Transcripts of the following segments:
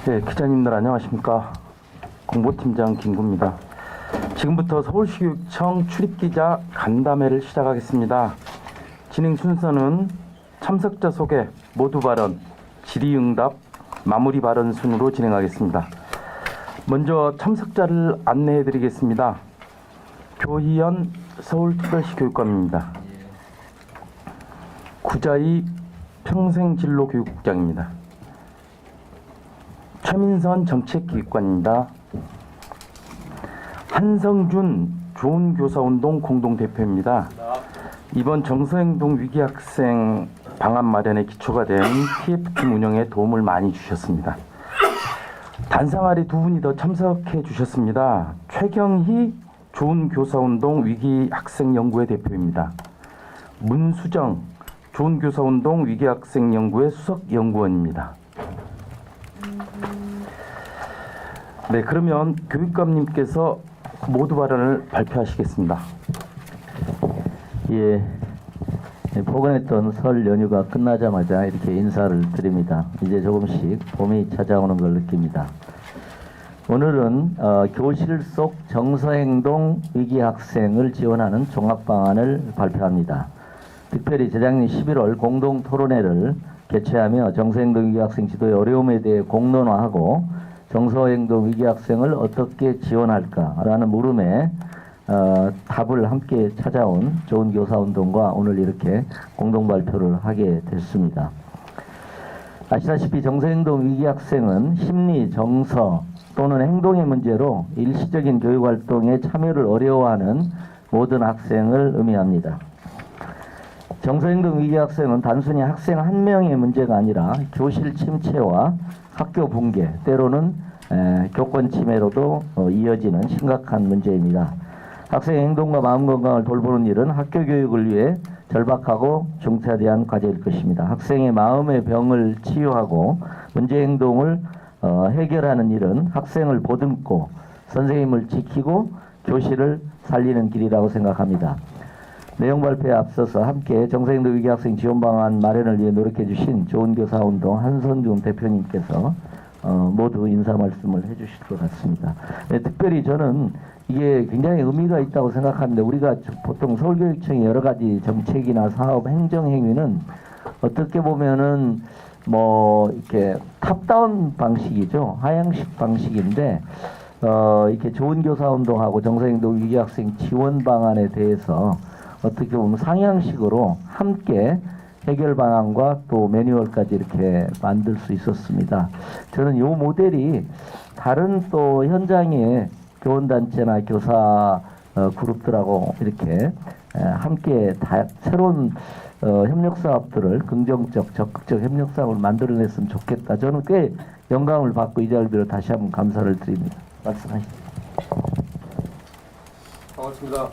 네, 기자님들 안녕하십니까. 공보팀장 김구입니다. 지금부터 서울시교육청 출입기자 간담회를 시작하겠습니다. 진행 순서는 참석자 소개, 모두 발언, 질의응답, 마무리 발언 순으로 진행하겠습니다. 먼저 참석자를 안내해 드리겠습니다. 조희연 서울특별시 교육감입니다. 구자희 평생진로교육국장입니다. 최민선 정책기획관입니다. 한성준 좋은교사운동 공동대표입니다. 이번 정서행동 위기학생 방안 마련에 기초가 된 TF팀 운영에 도움을 많이 주셨습니다. 단상아리 두 분이 더 참석해 주셨습니다. 최경희 좋은교사운동 위기학생연구회 대표입니다. 문수정 좋은교사운동 위기학생연구회 수석연구원입니다. 네, 그러면 교육감님께서 모두 발언을 발표하시겠습니다. 예, 포근했던 설 연휴가 끝나자마자 이렇게 인사를 드립니다. 이제 조금씩 봄이 찾아오는 걸 느낍니다. 오늘은 교실 속 정서행동 위기학생을 지원하는 종합방안을 발표합니다. 특별히 재작년 11월 공동토론회를 개최하며 정서행동 위기학생 지도의 어려움에 대해 공론화하고 정서행동 위기학생을 어떻게 지원할까라는 물음에 답을 함께 찾아온 좋은교사운동과 오늘 이렇게 공동발표를 하게 됐습니다. 아시다시피 정서행동 위기학생은 심리, 정서 또는 행동의 문제로 일시적인 교육활동에 참여를 어려워하는 모든 학생을 의미합니다. 정서행동 위기학생은 단순히 학생 한 명의 문제가 아니라 교실 침체와 학교 붕괴, 때로는 교권 침해로도 이어지는 심각한 문제입니다. 학생의 행동과 마음 건강을 돌보는 일은 학교 교육을 위해 절박하고 중차대한 과제일 것입니다. 학생의 마음의 병을 치유하고 문제 행동을 해결하는 일은 학생을 보듬고 선생님을 지키고 교실을 살리는 길이라고 생각합니다. 내용 발표에 앞서서 함께 정서행동 위기학생 지원방안 마련을 위해 노력해 주신 좋은교사운동 한선중 대표님께서 모두 인사 말씀을 해주실 것 같습니다. 네, 특별히 저는 이게 굉장히 의미가 있다고 생각하는데, 우리가 보통 서울교육청의 여러 가지 정책이나 사업, 행정행위는 어떻게 보면은 이렇게 탑다운 방식이죠. 하향식 방식인데, 이렇게 좋은교사운동하고 정서행동 위기학생 지원 방안에 대해서 어떻게 보면 상향식으로 함께 해결 방안과 또 매뉴얼까지 이렇게 만들 수 있었습니다. 저는 이 모델이 다른 또 현장의 교원단체나 교사 그룹들하고 이렇게 함께 새로운 협력 사업들을 긍정적, 적극적 협력 사업을 만들어냈으면 좋겠다. 저는 꽤 영감을 받고 이 자리를 빌어 다시 한번 감사를 드립니다. 말씀하십시오. 반갑습니다.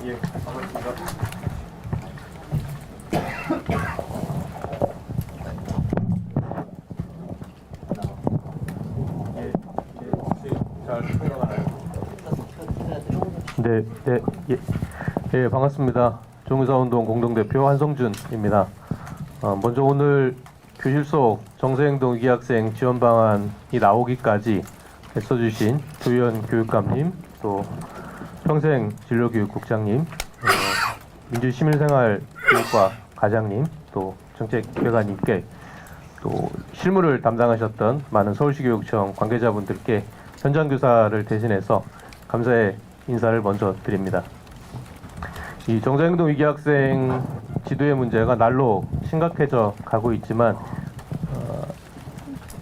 예, 반갑습니다. 잘 들어가나요? 네, 반갑습니다. 종의사운동 공동대표 한성준입니다. 먼저 오늘 교실 속 정서행동 위기학생 지원 방안이 나오기까지 애써주신 조희연 교육감님, 또 평생진로교육국장님, 민주시민생활교육과 과장님, 또 정책기획관님께, 또 실무를 담당하셨던 많은 서울시교육청 관계자분들께 현장교사를 대신해서 감사의 인사를 먼저 드립니다. 이 정서행동 위기학생 지도의 문제가 날로 심각해져 가고 있지만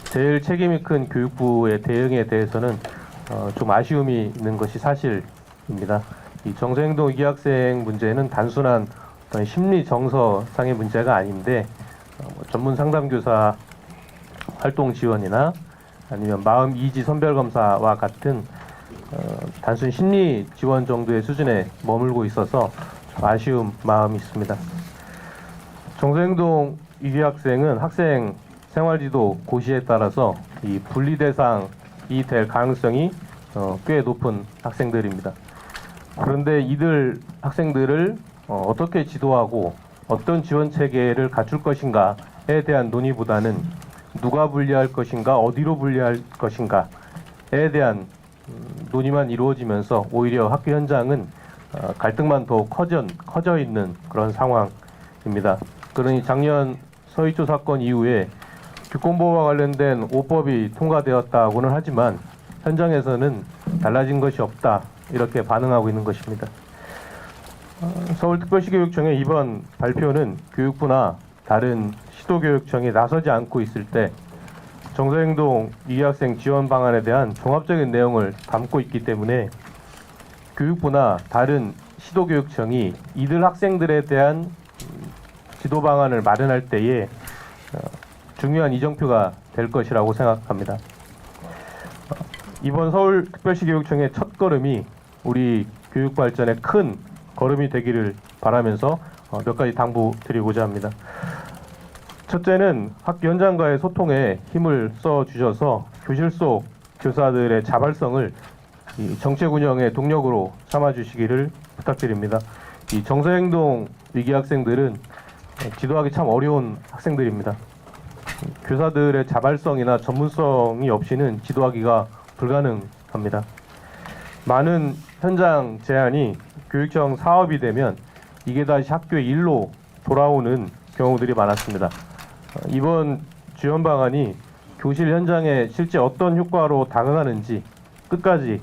제일 책임이 큰 교육부의 대응에 대해서는 좀 아쉬움이 있는 것이 사실입니다. 이 정서행동 위기학생 문제는 단순한 어떤 심리 정서상의 문제가 아닌데 전문 상담교사 활동 지원이나 아니면 마음 이지 선별 검사와 같은 단순 심리 지원 정도의 수준에 머물고 있어서 아쉬운 마음이 있습니다. 정서행동 위기학생은 학생 생활지도 고시에 따라서 이 분리 대상이 될 가능성이 꽤 높은 학생들입니다. 그런데 이들 학생들을 어떻게 지도하고 어떤 지원 체계를 갖출 것인가에 대한 논의보다는 누가 분리할 것인가, 어디로 분리할 것인가에 대한 논의만 이루어지면서 오히려 학교 현장은 갈등만 더욱 커져 있는 그런 상황입니다. 그러니 작년 서희초 사건 이후에 교권보호와 관련된 5법이 통과되었다고는 하지만 현장에서는 달라진 것이 없다, 이렇게 반응하고 있는 것입니다. 서울특별시교육청의 이번 발표는 교육부나 다른 시도교육청이 나서지 않고 있을 때 정서행동 위기학생 지원 방안에 대한 종합적인 내용을 담고 있기 때문에 교육부나 다른 시도교육청이 이들 학생들에 대한 지도 방안을 마련할 때에 중요한 이정표가 될 것이라고 생각합니다. 이번 서울특별시교육청의 첫 걸음이 우리 교육 발전에 큰 걸음이 되기를 바라면서 몇 가지 당부드리고자 합니다. 첫째는 학교 현장과의 소통에 힘을 써 주셔서 교실 속 교사들의 자발성을 이 정책 운영의 동력으로 삼아 주시기를 부탁드립니다. 이 정서행동 위기 학생들은 지도하기 참 어려운 학생들입니다. 교사들의 자발성이나 전문성이 없이는 지도하기가 불가능합니다. 많은 현장 제안이 교육청 사업이 되면 이게 다시 학교의 일로 돌아오는 경우들이 많았습니다. 이번 지원 방안이 교실 현장에 실제 어떤 효과로 다가가는지 끝까지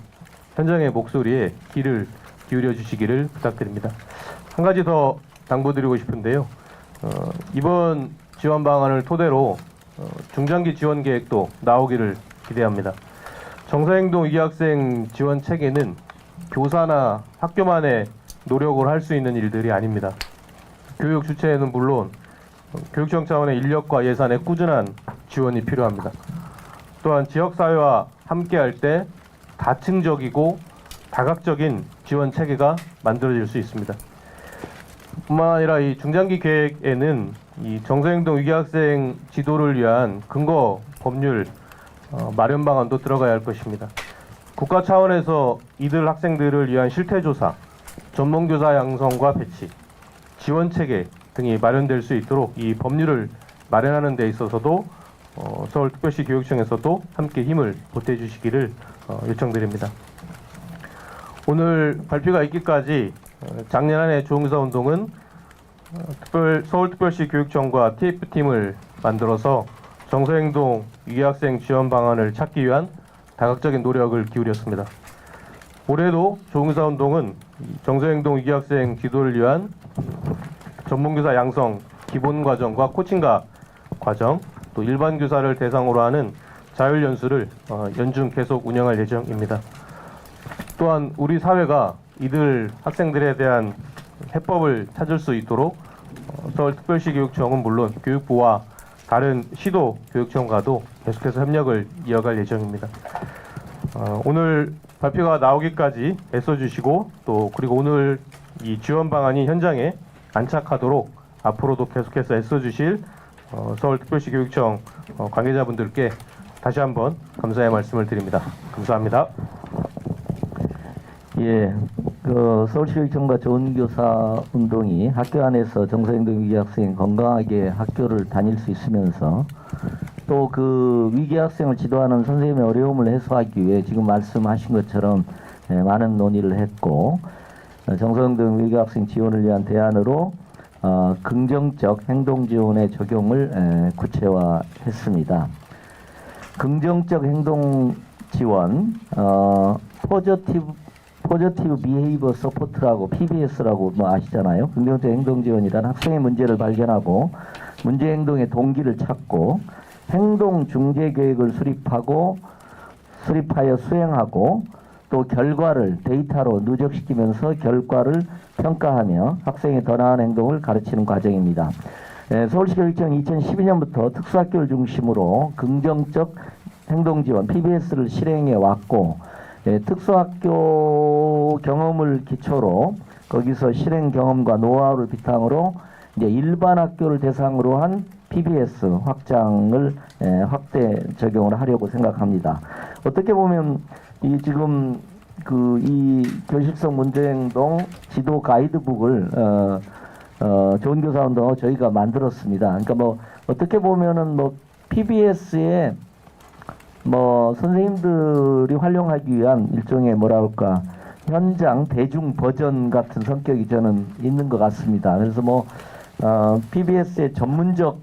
현장의 목소리에 귀를 기울여 주시기를 부탁드립니다. 한 가지 더 당부드리고 싶은데요. 이번 지원 방안을 토대로 중장기 지원 계획도 나오기를 기대합니다. 정서행동 위기학생 지원 체계는 교사나 학교만의 노력을 할 수 있는 일들이 아닙니다. 교육 주체에는 물론 교육청 차원의 인력과 예산의 꾸준한 지원이 필요합니다. 또한 지역사회와 함께할 때 다층적이고 다각적인 지원 체계가 만들어질 수 있습니다. 뿐만 아니라 이 중장기 계획에는 이 정서행동 위기학생 지도를 위한 근거 법률 마련 방안도 들어가야 할 것입니다. 국가 차원에서 이들 학생들을 위한 실태조사, 전문교사 양성과 배치, 지원 체계 등이 마련될 수 있도록 이 법률을 마련하는 데 있어서도 서울특별시 교육청에서도 함께 힘을 보태주시기를 요청드립니다. 오늘 발표가 있기까지 작년 한 해 조응사운동은 서울특별시 교육청과 TF팀을 만들어서 정서행동 위기학생 지원 방안을 찾기 위한 다각적인 노력을 기울였습니다. 올해도 조응사운동은 정서행동 위기학생 지도를 위한 전문교사 양성 기본과정과 코칭과 과정, 또 일반 교사를 대상으로 하는 자율연수를 연중 계속 운영할 예정입니다. 또한 우리 사회가 이들 학생들에 대한 해법을 찾을 수 있도록 서울특별시 교육청은 물론 교육부와 다른 시도 교육청과도 계속해서 협력을 이어갈 예정입니다. 오늘 발표가 나오기까지 애써주시고 또 그리고 오늘 이 지원 방안이 현장에 안착하도록 앞으로도 계속해서 애써주실 서울특별시 교육청 관계자분들께 다시 한번 감사의 말씀을 드립니다. 감사합니다. 예, 서울시교육청과 좋은 교사 운동이 학교 안에서 정서행동 위기 학생이 건강하게 학교를 다닐 수 있으면서 또 그 위기 학생을 지도하는 선생님의 어려움을 해소하기 위해 지금 말씀하신 것처럼 많은 논의를 했고 정서행동 위기 학생 지원을 위한 대안으로 긍정적 행동 지원의 적용을 구체화했습니다. 긍정적 행동 지원, 포지티브 비헤이버 서포트라고 PBS라고 아시잖아요. 긍정적 행동 지원이란 학생의 문제를 발견하고 문제 행동의 동기를 찾고 행동 중재 계획을 수립하여 수행하고 또 결과를 데이터로 누적시키면서 결과를 평가하며 학생의 더 나은 행동을 가르치는 과정입니다. 서울시교육청이 2012년부터 특수학교를 중심으로 긍정적 행동 지원 PBS를 실행해 왔고 특수학교 경험을 기초로 거기서 실행 경험과 노하우를 바탕으로 이제 일반 학교를 대상으로 한 PBS 확장을 확대 적용을 하려고 생각합니다. 어떻게 보면 이 지금 이 교실성 문제행동 지도 가이드북을 좋은 교사 운동 저희가 만들었습니다. 그러니까 뭐 어떻게 보면은 뭐 PBS에 뭐 선생님들이 활용하기 위한 일종의 뭐랄까 현장 대중 버전 같은 성격이 저는 있는 것 같습니다. 그래서 뭐 PBS의 전문적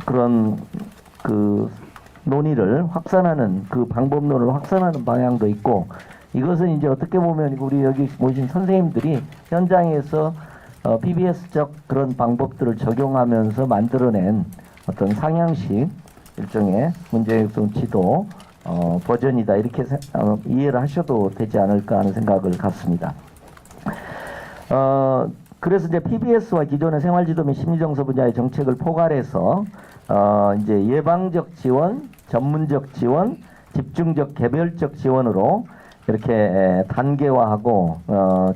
그런 논의를 확산하는 방법론을 확산하는 방향도 있고, 이것은 이제 어떻게 보면 우리 여기 모신 선생님들이 현장에서 PBS적 그런 방법들을 적용하면서 만들어낸 어떤 상향식 일종의 문제행동 지도 버전이다, 이렇게 이해를 하셔도 되지 않을까 하는 생각을 갖습니다. 그래서 이제 PBS와 기존의 생활지도 및 심리정서 분야의 정책을 포괄해서 이제 예방적 지원, 전문적 지원, 집중적 개별적 지원으로 이렇게 단계화하고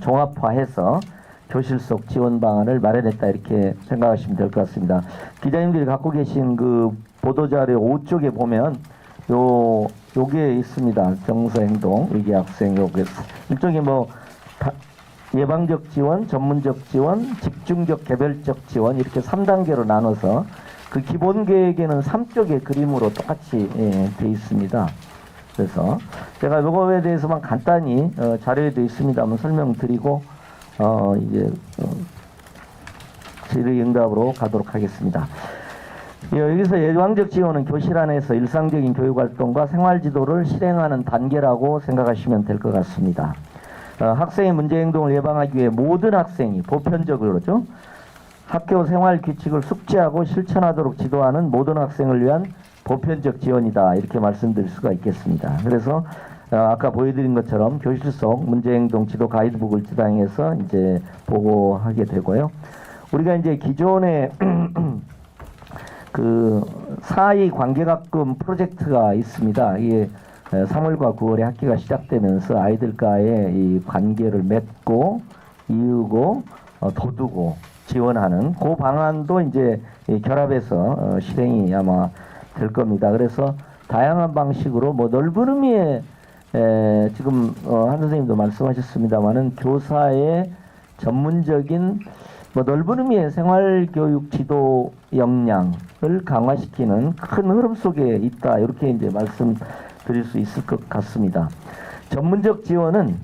종합화해서 교실 속 지원 방안을 마련했다, 이렇게 생각하시면 될 것 같습니다. 기자님들이 갖고 계신 그 보도자료 5쪽에 보면 요게 있습니다. 정서행동 위기학생 요게 일종의 뭐 예방적 지원, 전문적 지원, 집중적 개별적 지원, 이렇게 3단계로 나눠서 그 기본 계획에는 3쪽의 그림으로 똑같이 돼 있습니다. 그래서 제가 이거에 대해서만 간단히 자료에 되어 있습니다만 설명드리고 이제 질의응답으로 가도록 하겠습니다. 여기서 예방적 지원은 교실 안에서 일상적인 교육활동과 생활지도를 실행하는 단계라고 생각하시면 될 것 같습니다. 학생의 문제행동을 예방하기 위해 모든 학생이 보편적으로죠, 학교 생활 규칙을 숙지하고 실천하도록 지도하는 모든 학생을 위한 보편적 지원이다, 이렇게 말씀드릴 수가 있겠습니다. 그래서 아까 보여드린 것처럼 교실 속 문제행동 지도 가이드북을 지당해서 이제 보고하게 되고요. 우리가 이제 기존에 그 사이 관계가끔 프로젝트가 있습니다. 이게 3월과 9월에 학기가 시작되면서 아이들과의 이 관계를 맺고 이으고 돋우고 지원하는 그 방안도 이제 결합해서 실행이 아마 될 겁니다. 그래서 다양한 방식으로 뭐 넓은 의미의 지금 한 선생님도 말씀하셨습니다만은 교사의 전문적인 뭐 넓은 의미의 생활교육 지도 역량을 강화시키는 큰 흐름 속에 있다, 이렇게 이제 말씀드릴 수 있을 것 같습니다. 전문적 지원은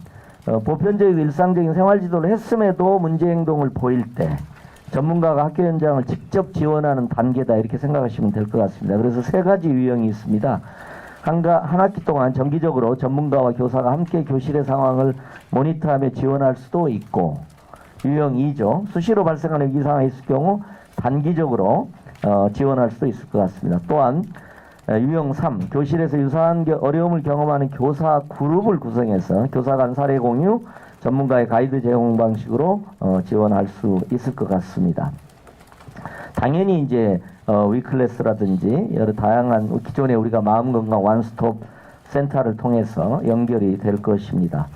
보편적이고 일상적인 생활지도를 했음에도 문제행동을 보일 때 전문가가 학교 현장을 직접 지원하는 단계다, 이렇게 생각하시면 될 것 같습니다. 그래서 3가지 유형이 있습니다. 한 학기 동안 정기적으로 전문가와 교사가 함께 교실의 상황을 모니터하며 지원할 수도 있고, 유형 2죠. 수시로 발생하는 위기 상황이 있을 경우 단기적으로 지원할 수도 있을 것 같습니다. 또한 유형 3, 교실에서 유사한 어려움을 경험하는 교사 그룹을 구성해서 교사 간 사례 공유, 전문가의 가이드 제공 방식으로 지원할 수 있을 것 같습니다. 당연히 이제 위클래스라든지 여러 다양한 기존에 우리가 마음건강 원스톱 센터를 통해서 연결이 될 것입니다.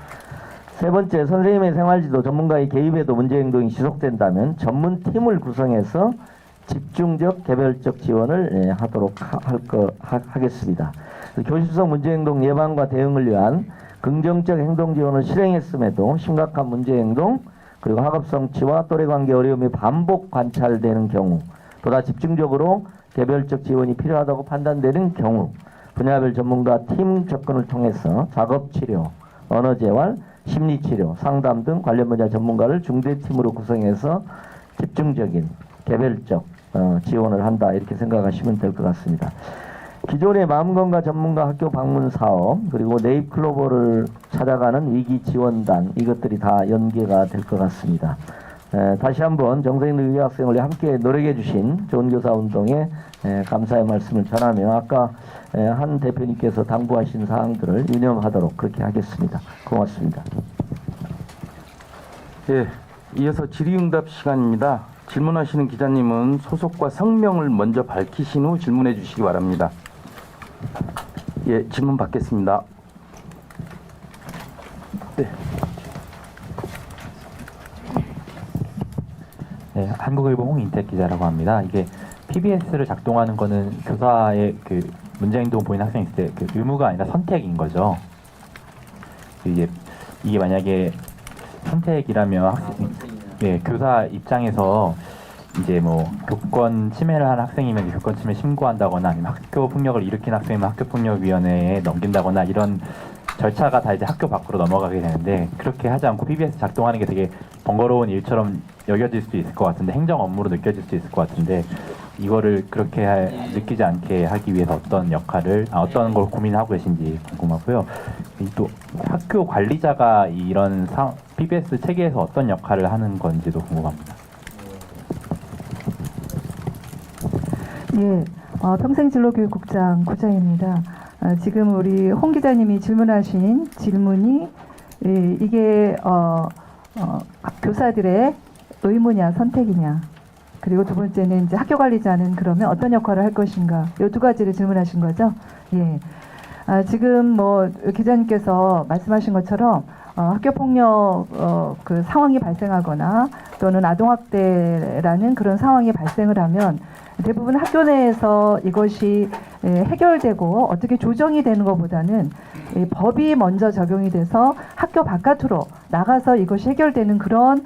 세 번째, 선생님의 생활지도 전문가의 개입에도 문제행동이 지속된다면 전문팀을 구성해서 집중적 개별적 지원을 하도록 하겠습니다. 교실성 문제행동 예방과 대응을 위한 긍정적 행동 지원을 실행했음에도 심각한 문제행동 그리고 학업 성취와 또래관계 어려움이 반복 관찰되는 경우, 보다 집중적으로 개별적 지원이 필요하다고 판단되는 경우 분야별 전문가 팀 접근을 통해서 작업치료, 언어재활, 심리치료, 상담 등 관련 분야 전문가를 중대팀으로 구성해서 집중적인 개별적 지원을 한다, 이렇게 생각하시면 될 것 같습니다. 기존의 마음건강 전문가 학교 방문 사업 그리고 네잎클로버를 찾아가는 위기 지원단, 이것들이 다 연계가 될 것 같습니다. 다시 한번 정서행동 위기 학생을 함께 노력해 주신 좋은 교사 운동에 감사의 말씀을 전하며 아까 한 대표님께서 당부하신 사항들을 유념하도록 그렇게 하겠습니다. 고맙습니다. 예, 이어서 질의응답 시간입니다. 질문하시는 기자님은 소속과 성명을 먼저 밝히신 후 질문해 주시기 바랍니다. 예, 질문 받겠습니다. 네. 네, 한국일보 홍인택 기자라고 합니다. 이게 PBS를 작동하는 거는 교사의 그 문제행동 보이는 학생 있을 때 그 의무가 아니라 선택인 거죠. 이게 만약에 선택이라면 학생, 예, 교사 입장에서 이제 뭐 교권 침해를 한 학생이면 교권 침해 신고한다거나 아니면 학교 폭력을 일으킨 학생이면 학교폭력위원회에 넘긴다거나 이런 절차가 다 이제 학교 밖으로 넘어가게 되는데 그렇게 하지 않고 PBS 작동하는 게 되게 번거로운 일처럼 여겨질 수도 있을 것 같은데 행정 업무로 느껴질 수도 있을 것 같은데 이거를 그렇게 느끼지 않게 하기 위해서 어떤 역할을 어떤 걸 고민하고 계신지 궁금하고요. 또 학교 관리자가 이런 PBS 체계에서 어떤 역할을 하는 건지도 궁금합니다. 예, 평생진로교육국장 구자입니다. 지금 우리 홍 기자님이 질문하신 질문이 이게 교사들의 의무냐 선택이냐, 그리고 두 번째는 이제 학교 관리자는 그러면 어떤 역할을 할 것인가, 이 두 가지를 질문하신 거죠. 예. 지금 뭐 기자님께서 말씀하신 것처럼 학교 폭력 그 상황이 발생하거나 또는 아동학대라는 그런 상황이 발생을 하면 대부분 학교 내에서 이것이 해결되고 어떻게 조정이 되는 것보다는 법이 먼저 적용이 돼서 학교 바깥으로 나가서 이것이 해결되는 그런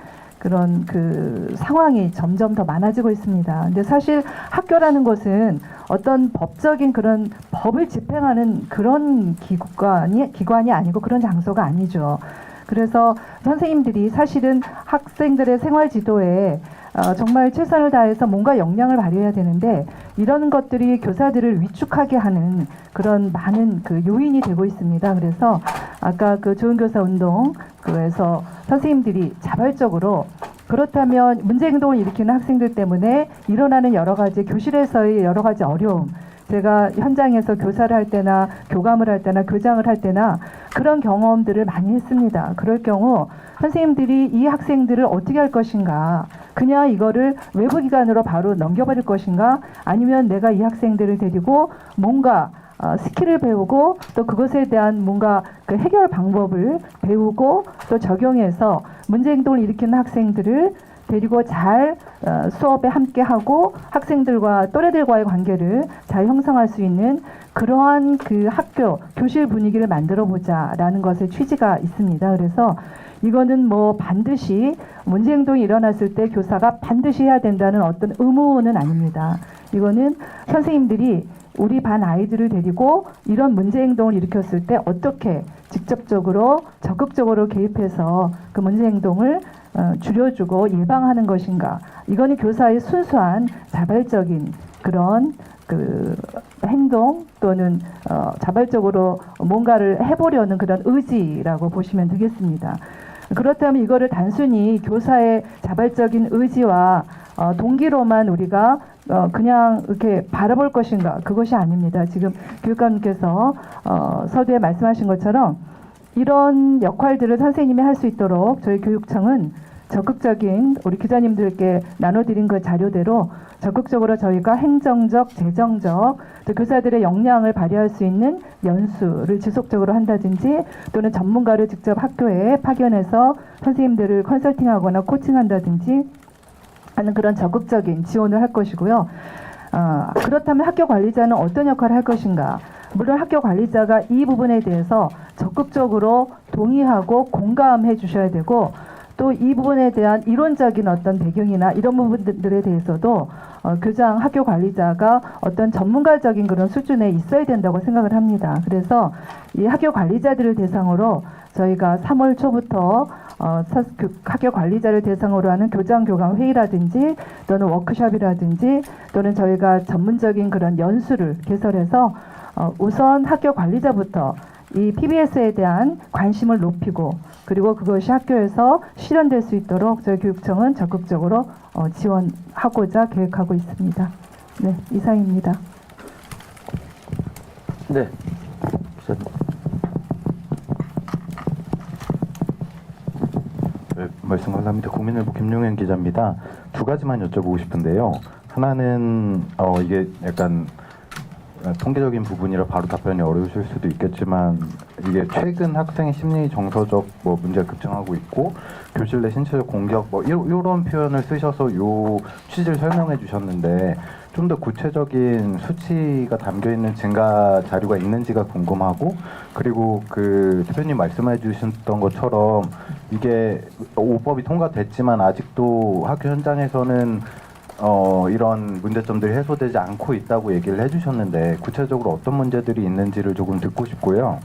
그 상황이 점점 더 많아지고 있습니다. 근데 사실 학교라는 것은 어떤 법적인 그런 법을 집행하는 그런 기관이 아니고 그런 장소가 아니죠. 그래서 선생님들이 사실은 학생들의 생활 지도에 정말 최선을 다해서 뭔가 역량을 발휘해야 되는데 이런 것들이 교사들을 위축하게 하는 그런 많은 그 요인이 되고 있습니다. 그래서 아까 그 좋은 교사 운동 그래서 선생님들이 자발적으로 그렇다면 문제 행동을 일으키는 학생들 때문에 일어나는 여러 가지 교실에서의 여러 가지 어려움, 제가 현장에서 교사를 할 때나 교감을 할 때나 교장을 할 때나 그런 경험들을 많이 했습니다. 그럴 경우 선생님들이 이 학생들을 어떻게 할 것인가, 그냥 이거를 외부기관으로 바로 넘겨버릴 것인가, 아니면 내가 이 학생들을 데리고 뭔가 스킬을 배우고 또 그것에 대한 뭔가 그 해결 방법을 배우고 또 적용해서 문제 행동을 일으키는 학생들을 데리고 잘 수업에 함께하고 학생들과 또래들과의 관계를 잘 형성할 수 있는 그러한 그 학교 교실 분위기를 만들어 보자라는 것의 취지가 있습니다. 그래서 이거는 뭐 반드시 문제 행동이 일어났을 때 교사가 반드시 해야 된다는 어떤 의무는 아닙니다. 이거는 선생님들이 우리 반 아이들을 데리고 이런 문제 행동을 일으켰을 때 어떻게 직접적으로 적극적으로 개입해서 그 문제 행동을 줄여주고 예방하는 것인가, 이거는 교사의 순수한 자발적인 그런 그 행동 또는 자발적으로 뭔가를 해보려는 그런 의지라고 보시면 되겠습니다. 그렇다면 이거를 단순히 교사의 자발적인 의지와 동기로만 우리가 그냥 이렇게 바라볼 것인가, 그것이 아닙니다. 지금 교육감님께서 서두에 말씀하신 것처럼 이런 역할들을 선생님이 할 수 있도록 저희 교육청은 적극적인 우리 기자님들께 나눠드린 그 자료대로 적극적으로 저희가 행정적, 재정적, 또 교사들의 역량을 발휘할 수 있는 연수를 지속적으로 한다든지 또는 전문가를 직접 학교에 파견해서 선생님들을 컨설팅하거나 코칭한다든지 하는 그런 적극적인 지원을 할 것이고요. 그렇다면 학교 관리자는 어떤 역할을 할 것인가? 물론 학교 관리자가 이 부분에 대해서 적극적으로 동의하고 공감해 주셔야 되고 또 이 부분에 대한 이론적인 어떤 배경이나 이런 부분들에 대해서도 교장, 학교 관리자가 어떤 전문가적인 그런 수준에 있어야 된다고 생각을 합니다. 그래서 이 학교 관리자들을 대상으로 저희가 3월 초부터 학교 관리자를 대상으로 하는 교장 교감 회의라든지 또는 워크숍이라든지 또는 저희가 전문적인 그런 연수를 개설해서 우선 학교 관리자부터 이 PBS에 대한 관심을 높이고 그리고 그것이 학교에서 실현될 수 있도록 저희 교육청은 적극적으로 지원하고자 계획하고 있습니다. 네, 이상입니다. 네. 기자님. 네, 말씀 감사합니다. 국민일보 김용현 기자입니다. 두 가지만 여쭤보고 싶은데요. 하나는 이게 약간 통계적인 부분이라 바로 답변이 어려우실 수도 있겠지만 이게 최근 학생의 심리 정서적 뭐 문제가 급증하고 있고 교실 내 신체적 공격 뭐 이런 표현을 쓰셔서 요 취지를 설명해 주셨는데 좀 더 구체적인 수치가 담겨 있는 증가 자료가 있는지가 궁금하고 그리고 그 대표님 말씀해 주셨던 것처럼 이게 5법이 통과됐지만 아직도 학교 현장에서는 이런 문제점들이 해소되지 않고 있다고 얘기를 해주셨는데 구체적으로 어떤 문제들이 있는지를 조금 듣고 싶고요.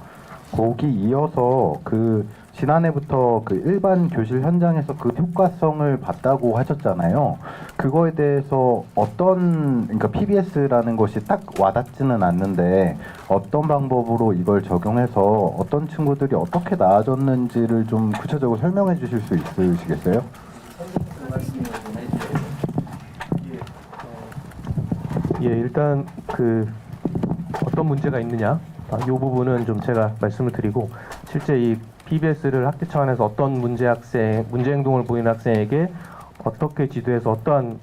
거기 이어서 그 지난해부터 그 일반 교실 현장에서 그 효과성을 봤다고 하셨잖아요. 그거에 대해서 그러니까 PBS라는 것이 딱 와닿지는 않는데 어떤 방법으로 이걸 적용해서 어떤 친구들이 어떻게 나아졌는지를 좀 구체적으로 설명해 주실 수 있으시겠어요? 예, 일단 그 어떤 문제가 있느냐, 이 부분은 좀 제가 말씀을 드리고 실제 이 PBS를 학교청 안에서 어떤 문제 행동을 보이는 학생에게 어떻게 지도해서 어떠한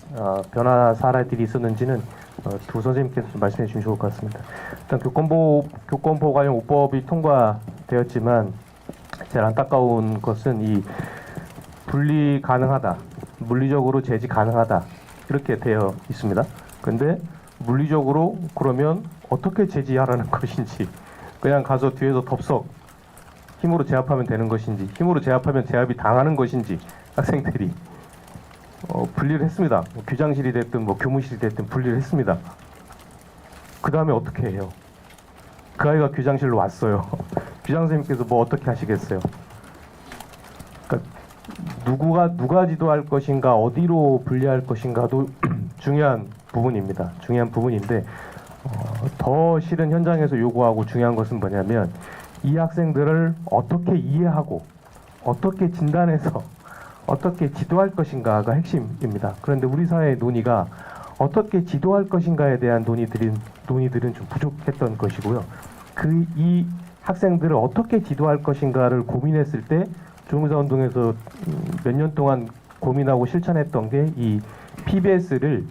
변화 사례들이 있었는지는 두 선생님께서 좀 말씀해 주시면 좋을 것 같습니다. 일단 교권보호 관련 5법이 통과되었지만 제일 안타까운 것은 이 분리 가능하다, 물리적으로 제지 가능하다 이렇게 되어 있습니다. 근데 물리적으로 그러면 어떻게 제지하라는 것인지, 그냥 가서 뒤에서 덥석 힘으로 제압하면 되는 것인지, 힘으로 제압하면 제압이 당하는 것인지, 학생들이 분리를 했습니다. 교장실이 됐든 뭐 교무실이 됐든 분리를 했습니다. 그 다음에 어떻게 해요? 그 아이가 교장실로 왔어요. 교장 선생님께서 뭐 어떻게 하시겠어요? 그러니까 누가 지도할 것인가, 어디로 분리할 것인가도 중요한 부분입니다. 중요한 부분인데 더 실은 현장에서 요구하고 중요한 것은 뭐냐면 이 학생들을 어떻게 이해하고 어떻게 진단해서 어떻게 지도할 것인가가 핵심입니다. 그런데 우리 사회의 논의가 어떻게 지도할 것인가에 대한 논의들은 좀 부족했던 것이고요. 이 학생들을 어떻게 지도할 것인가를 고민했을 때 조무사운동에서 몇 년 동안 고민하고 실천했던 게 이 PBS를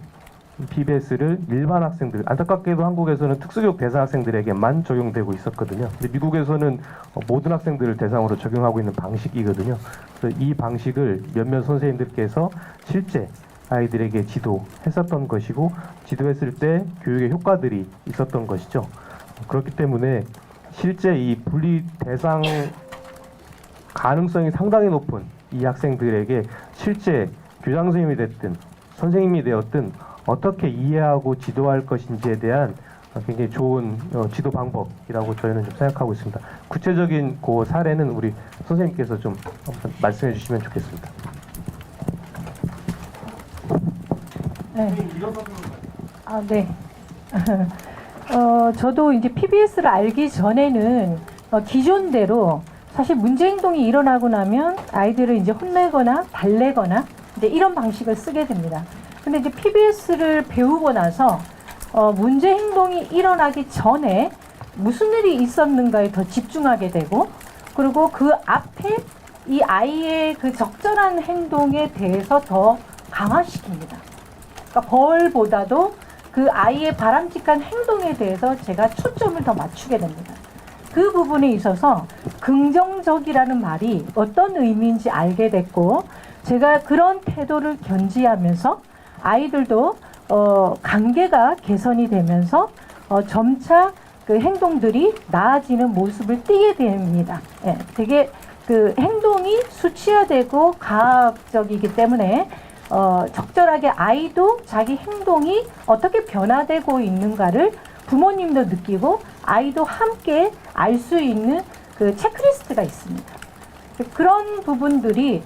일반 학생들, 안타깝게도 한국에서는 특수교육 대상 학생들에게만 적용되고 있었거든요. 근데 미국에서는 모든 학생들을 대상으로 적용하고 있는 방식이거든요. 그래서 이 방식을 몇몇 선생님들께서 실제 아이들에게 지도했었던 것이고, 지도했을 때 교육의 효과들이 있었던 것이죠. 그렇기 때문에 실제 이 분리 대상 가능성이 상당히 높은 이 학생들에게 실제 교장 선생님이 됐든 선생님이 되었든 어떻게 이해하고 지도할 것인지에 대한 굉장히 좋은 지도 방법이라고 저희는 좀 생각하고 있습니다. 구체적인 그 사례는 우리 선생님께서 좀 한번 말씀해 주시면 좋겠습니다. 네. 네. 저도 이제 PBS를 알기 전에는 기존대로 사실 문제 행동이 일어나고 나면 아이들을 이제 혼내거나 달래거나 이제 이런 방식을 쓰게 됩니다. 근데 이제 PBS를 배우고 나서 문제 행동이 일어나기 전에 무슨 일이 있었는가에 더 집중하게 되고, 그리고 그 앞에 이 아이의 그 적절한 행동에 대해서 더 강화시킵니다. 그러니까 벌보다도 그 아이의 바람직한 행동에 대해서 제가 초점을 더 맞추게 됩니다. 그 부분에 있어서 긍정적이라는 말이 어떤 의미인지 알게 됐고, 제가 그런 태도를 견지하면서 아이들도 관계가 개선이 되면서 점차 그 행동들이 나아지는 모습을 띠게 됩니다. 예, 되게 그 행동이 수치화되고 과학적이기 때문에 적절하게 아이도 자기 행동이 어떻게 변화되고 있는가를 부모님도 느끼고 아이도 함께 알 수 있는 그 체크리스트가 있습니다. 그런 부분들이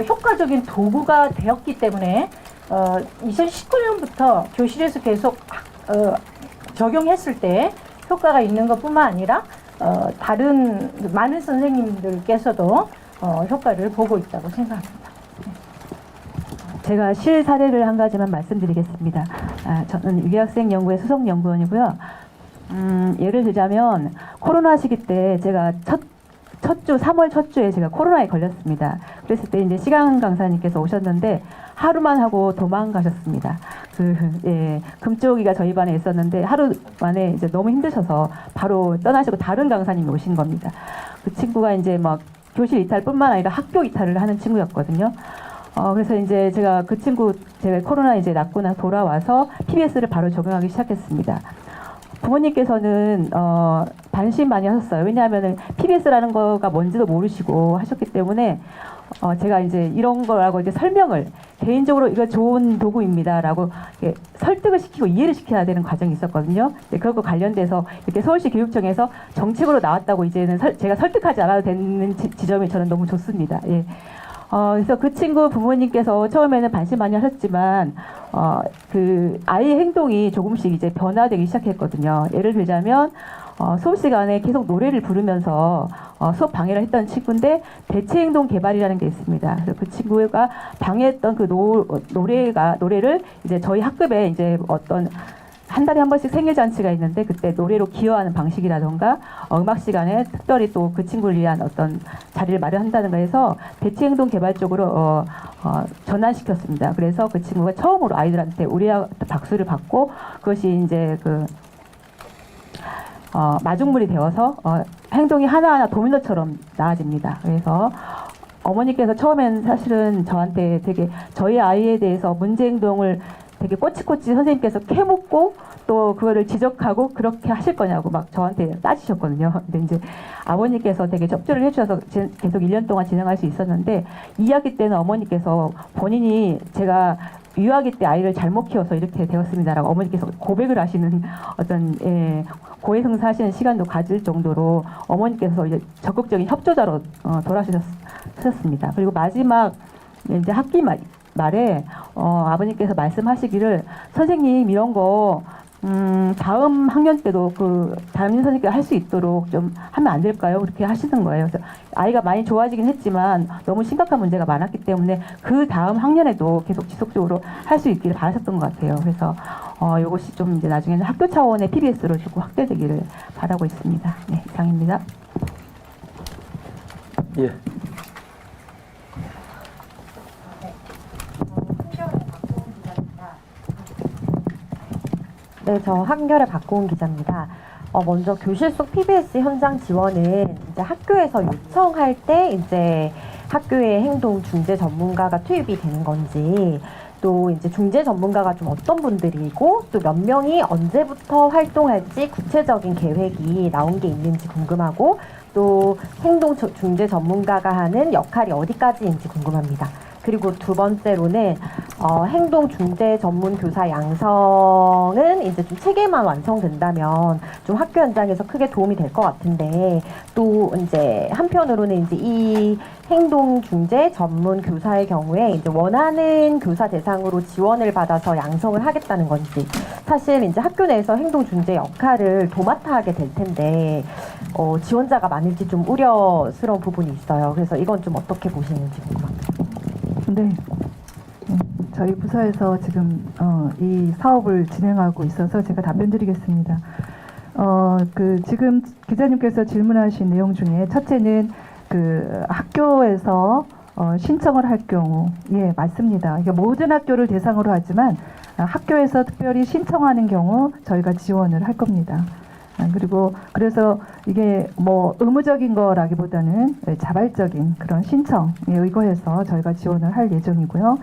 효과적인 도구가 되었기 때문에 2019년부터 교실에서 계속 적용했을 때 효과가 있는 것뿐만 아니라 다른 많은 선생님들께서도 효과를 보고 있다고 생각합니다. 제가 실사례를 한 가지만 말씀드리겠습니다. 저는 유기학생 연구의 수석 연구원이고요. 예를 들자면 코로나 시기 때 제가 첫 주 3월 첫 주에 제가 코로나에 걸렸습니다. 그랬을 때 이제 시간 강사님께서 오셨는데 하루만 하고 도망가셨습니다. 금쪽이가 저희 반에 있었는데 하루 만에 이제 너무 힘드셔서 바로 떠나시고 다른 강사님이 오신 겁니다. 그 친구가 이제 막 교실 이탈뿐만 아니라 학교 이탈을 하는 친구였거든요. 그래서 이제 제가 그 친구 제가 코로나 이제 낫고 나 돌아와서 PBS를 바로 적용하기 시작했습니다. 부모님께서는 반신 많이 하셨어요. 왜냐하면은 PBS라는 거가 뭔지도 모르시고 하셨기 때문에 제가 이제 이런 거라고 이제 설명을 개인적으로 이거 좋은 도구입니다라고 설득을 시키고 이해를 시켜야 되는 과정이 있었거든요. 그것과 관련돼서 이렇게 서울시 교육청에서 정책으로 나왔다고 이제는 제가 설득하지 않아도 되는 지점이 저는 너무 좋습니다. 예. 그래서 그 친구 부모님께서 처음에는 반신 많이 하셨지만 그 아이의 행동이 조금씩 이제 변화되기 시작했거든요. 예를 들자면 수업 시간에 계속 노래를 부르면서 수업 방해를 했던 친구인데 대체 행동 개발이라는 게 있습니다. 그래서 그 친구가 방해했던 그 노래를 이제 저희 학급에 이제 어떤 한 달에 한 번씩 생일 잔치가 있는데 그때 노래로 기여하는 방식이라던가 음악 시간에 특별히 또 그 친구를 위한 어떤 자리를 마련한다든가 해서 대체 행동 개발 쪽으로 전환시켰습니다. 그래서 그 친구가 처음으로 아이들한테 우리와 박수를 받고 그것이 이제 그 마중물이 되어서 행동이 하나하나 도미노처럼 나아집니다. 그래서 어머니께서 처음엔 사실은 저한테 되게 저희 아이에 대해서 문제 행동을 되게 꼬치꼬치 선생님께서 캐묻고 또 그거를 지적하고 그렇게 하실 거냐고 막 저한테 따지셨거든요. 근데 이제 아버님께서 되게 협조를 해주셔서 계속 1년 동안 진행할 수 있었는데 2학기 때는 어머니께서 본인이 제가 유아기 때 아이를 잘못 키워서 이렇게 되었습니다라고 어머니께서 고백을 하시는 어떤 고해성사하시는 시간도 가질 정도로 어머니께서 이제 적극적인 협조자로 돌아가셨습니다. 그리고 마지막 이제 학기 말에 아버님께서 말씀하시기를 선생님 이런 거 다음 학년 때도 그 담임 선생님께서 할 수 있도록 좀 하면 안 될까요? 그렇게 하시는 거예요. 그래서 아이가 많이 좋아지긴 했지만 너무 심각한 문제가 많았기 때문에 그 다음 학년에도 계속 지속적으로 할 수 있기를 바라셨던 것 같아요. 그래서 이것이 좀 이제 나중에는 학교 차원의 PBS로 자꾸 확대되기를 바라고 있습니다. 네, 이상입니다. 예. 네, 저 한결의 박고은 기자입니다. 먼저 교실 속 PBS 현장 지원은 이제 학교에서 요청할 때 이제 학교의 행동 중재 전문가가 투입이 되는 건지 또 이제 중재 전문가가 좀 어떤 분들이고 또 몇 명이 언제부터 활동할지 구체적인 계획이 나온 게 있는지 궁금하고 또 행동 중재 전문가가 하는 역할이 어디까지인지 궁금합니다. 그리고 두 번째로는 행동 중재 전문 교사 양성은 이제 좀 체계만 완성된다면 좀 학교 현장에서 크게 도움이 될 것 같은데 또 이제 한편으로는 이제 이 행동 중재 전문 교사의 경우에 이제 원하는 교사 대상으로 지원을 받아서 양성을 하겠다는 건지 사실 이제 학교 내에서 행동 중재 역할을 도맡아 하게 될 텐데 지원자가 많을지 좀 우려스러운 부분이 있어요. 그래서 이건 좀 어떻게 보시는지 궁금합니다. 네. 저희 부서에서 지금 이 사업을 진행하고 있어서 제가 답변 드리겠습니다. 지금 기자님께서 질문하신 내용 중에 첫째는 그 학교에서 신청을 할 경우, 예, 맞습니다. 이게 모든 학교를 대상으로 하지만 학교에서 특별히 신청하는 경우 저희가 지원을 할 겁니다. 그리고 그래서 이게 뭐 의무적인 거라기보다는 자발적인 그런 신청에 의거해서 저희가 지원을 할 예정이고요.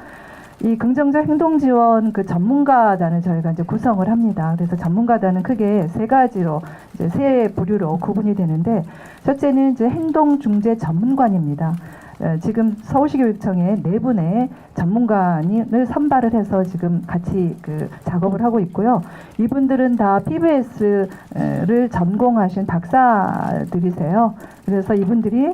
이 긍정적 행동 지원 그 전문가단을 저희가 이제 구성을 합니다. 그래서 전문가단은 크게 세 가지로 이제 세 부류로 구분이 되는데 첫째는 이제 행동 중재 전문관입니다. 지금 서울시 교육청에 4분의 전문가를 선발을 해서 지금 같이 그 작업을 하고 있고요. 이분들은 다 PBS를 전공하신 박사들이세요. 그래서 이분들이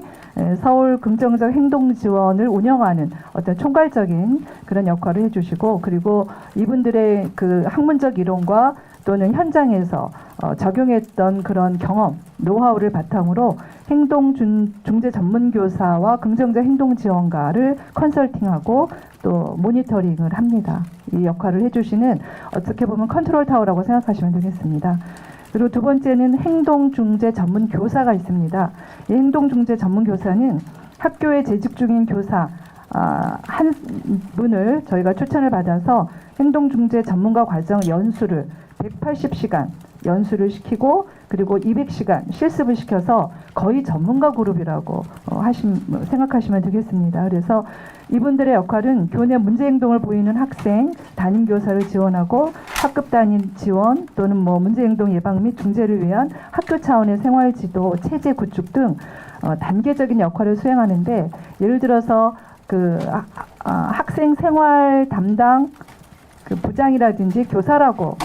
서울 긍정적 행동 지원을 운영하는 어떤 총괄적인 그런 역할을 해주시고 그리고 이분들의 그 학문적 이론과 또는 현장에서 적용했던 그런 경험, 노하우를 바탕으로 행동 중재 전문 교사와 긍정적 행동 지원가를 컨설팅하고 또 모니터링을 합니다. 이 역할을 해주시는 어떻게 보면 컨트롤 타워라고 생각하시면 되겠습니다. 그리고 두 번째는 행동 중재 전문 교사가 있습니다. 이 행동 중재 전문 교사는 학교에 재직 중인 교사 한 분을 저희가 추천을 받아서 행동중재 전문가 과정 연수를 180시간 연수를 시키고 그리고 200시간 실습을 시켜서 거의 전문가 그룹이라고 생각하시면 되겠습니다. 그래서 이분들의 역할은 교내 문제 행동을 보이는 학생, 담임 교사를 지원하고 학급 단위 지원 또는 문제 행동 예방 및 중재를 위한 학교 차원의 생활 지도, 체제 구축 등 단계적인 역할을 수행하는데, 예를 들어서 학생 생활 담당 부장이라든지 교사라고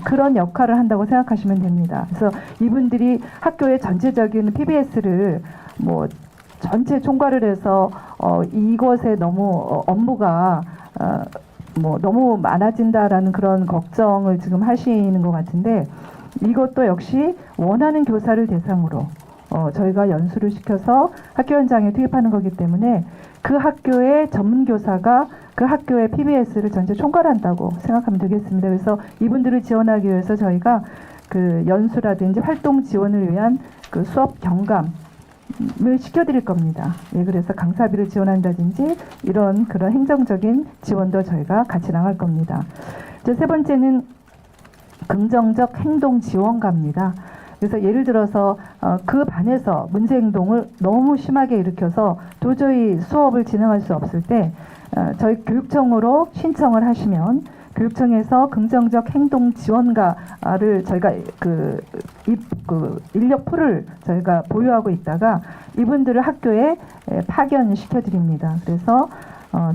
그런 역할을 한다고 생각하시면 됩니다. 그래서 이분들이 학교의 전체적인 PBS를 전체 총괄을 해서 이것에 너무 업무가 너무 많아진다라는 그런 걱정을 지금 하시는 것 같은데, 이것도 역시 원하는 교사를 대상으로 저희가 연수를 시켜서 학교 현장에 투입하는 거기 때문에 그 학교의 전문 교사가 그 학교의 PBS를 전체 총괄한다고 생각하면 되겠습니다. 그래서 이분들을 지원하기 위해서 저희가 연수라든지 활동 지원을 위한 수업 경감을 시켜드릴 겁니다. 예, 그래서 강사비를 지원한다든지 그런 행정적인 지원도 저희가 같이 나갈 겁니다. 이제 세 번째는 긍정적 행동 지원가입니다. 그래서 예를 들어서 그 반에서 문제 행동을 너무 심하게 일으켜서 도저히 수업을 진행할 수 없을 때 저희 교육청으로 신청을 하시면 교육청에서 긍정적 행동 지원가를 저희가 인력 풀을 저희가 보유하고 있다가 이분들을 학교에 파견시켜 드립니다. 그래서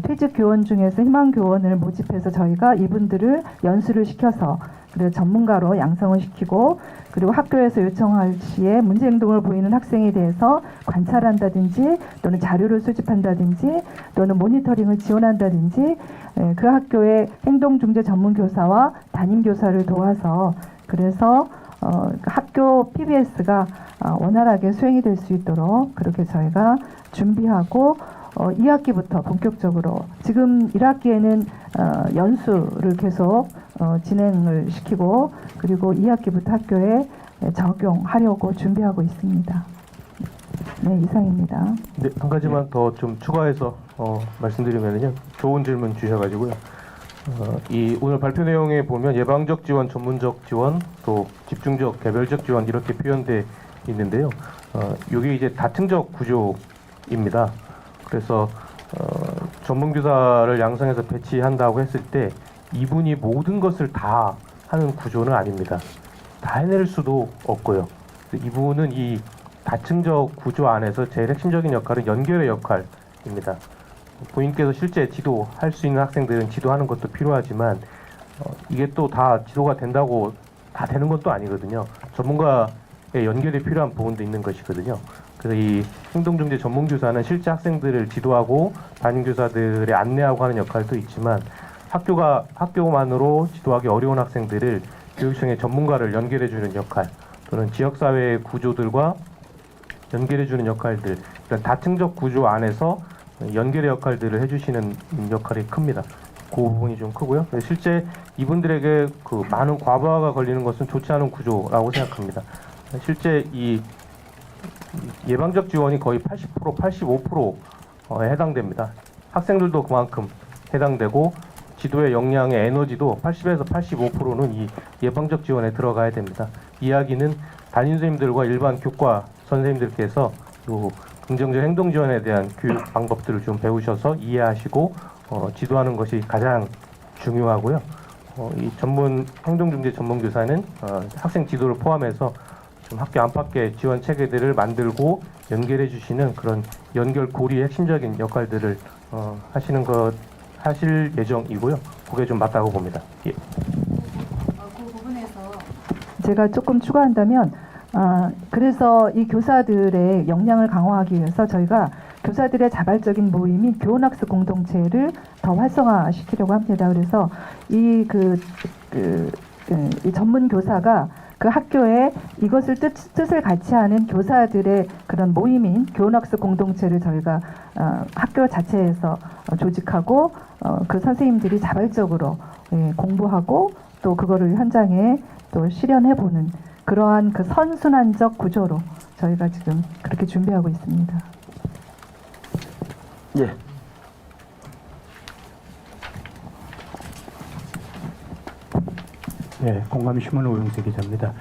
퇴직 교원 중에서 희망 교원을 모집해서 저희가 이분들을 연수를 시켜서 그리고 전문가로 양성을 시키고, 그리고 학교에서 요청할 시에 문제 행동을 보이는 학생에 대해서 관찰한다든지 또는 자료를 수집한다든지 또는 모니터링을 지원한다든지 그 학교의 행동중재 전문교사와 담임교사를 도와서 그래서 학교 PBS가 원활하게 수행이 될 수 있도록 그렇게 저희가 준비하고 2학기부터 본격적으로, 지금 1학기에는 연수를 계속 진행을 시키고 그리고 2학기부터 학교에 적용하려고 준비하고 있습니다. 네, 이상입니다. 네, 한 가지만 더 좀 추가해서 말씀드리면요, 좋은 질문 주셔가지고요. 이 오늘 발표 내용에 보면 예방적 지원, 전문적 지원, 또 집중적, 개별적 지원 이렇게 표현돼 있는데요. 이게 이제 다층적 구조입니다. 그래서 전문교사를 양성해서 배치한다고 했을 때 이분이 모든 것을 다 하는 구조는 아닙니다. 다 해낼 수도 없고요. 이분은 이 다층적 구조 안에서 제일 핵심적인 역할은 연결의 역할입니다. 본인께서 실제 지도할 수 있는 학생들은 지도하는 것도 필요하지만 이게 또 다 지도가 된다고 다 되는 건 또 아니거든요. 전문가의 연결이 필요한 부분도 있는 것이거든요. 그래서 이 행동중재 전문교사는 실제 학생들을 지도하고 담임교사들의 안내하고 하는 역할도 있지만 학교만으로 지도하기 어려운 학생들을 교육청의 전문가를 연결해주는 역할, 또는 지역사회의 구조들과 연결해주는 역할들, 그러니까 다층적 구조 안에서 연결의 역할들을 해주시는 역할이 큽니다. 그 부분이 좀 크고요. 실제 이분들에게 많은 과부하가 걸리는 것은 좋지 않은 구조라고 생각합니다. 실제 이 예방적 지원이 거의 80%, 85%에 해당됩니다. 학생들도 그만큼 해당되고 지도의 역량의 에너지도 80에서 85%는 이 예방적 지원에 들어가야 됩니다. 이야기는 담임 선생님들과 일반 교과 선생님들께서 요 긍정적 행동 지원에 대한 교육 방법들을 좀 배우셔서 이해하시고 지도하는 것이 가장 중요하고요. 이 행동중재 전문교사는 학생 지도를 포함해서 좀 학교 안팎의 지원 체계들을 만들고 연결해 주시는 그런 연결고리의 핵심적인 역할들을 하실 예정이고요. 그게 좀 맞다고 봅니다. 예. 그 부분에서 제가 조금 추가한다면, 그래서 이 교사들의 역량을 강화하기 위해서 저희가 교사들의 자발적인 모임인 교원학습 공동체를 더 활성화시키려고 합니다. 그래서 이 전문 교사가 그 학교에 이것을 뜻을 같이 하는 교사들의 그런 모임인 교원학습 공동체를 저희가 학교 자체에서 조직하고 그 선생님들이 자발적으로 공부하고 또 그거를 현장에 또 실현해보는 그러한 그 선순환적 구조로 저희가 지금 그렇게 준비하고 있습니다. 예. 예, 공감신문 오용재 기자입니다.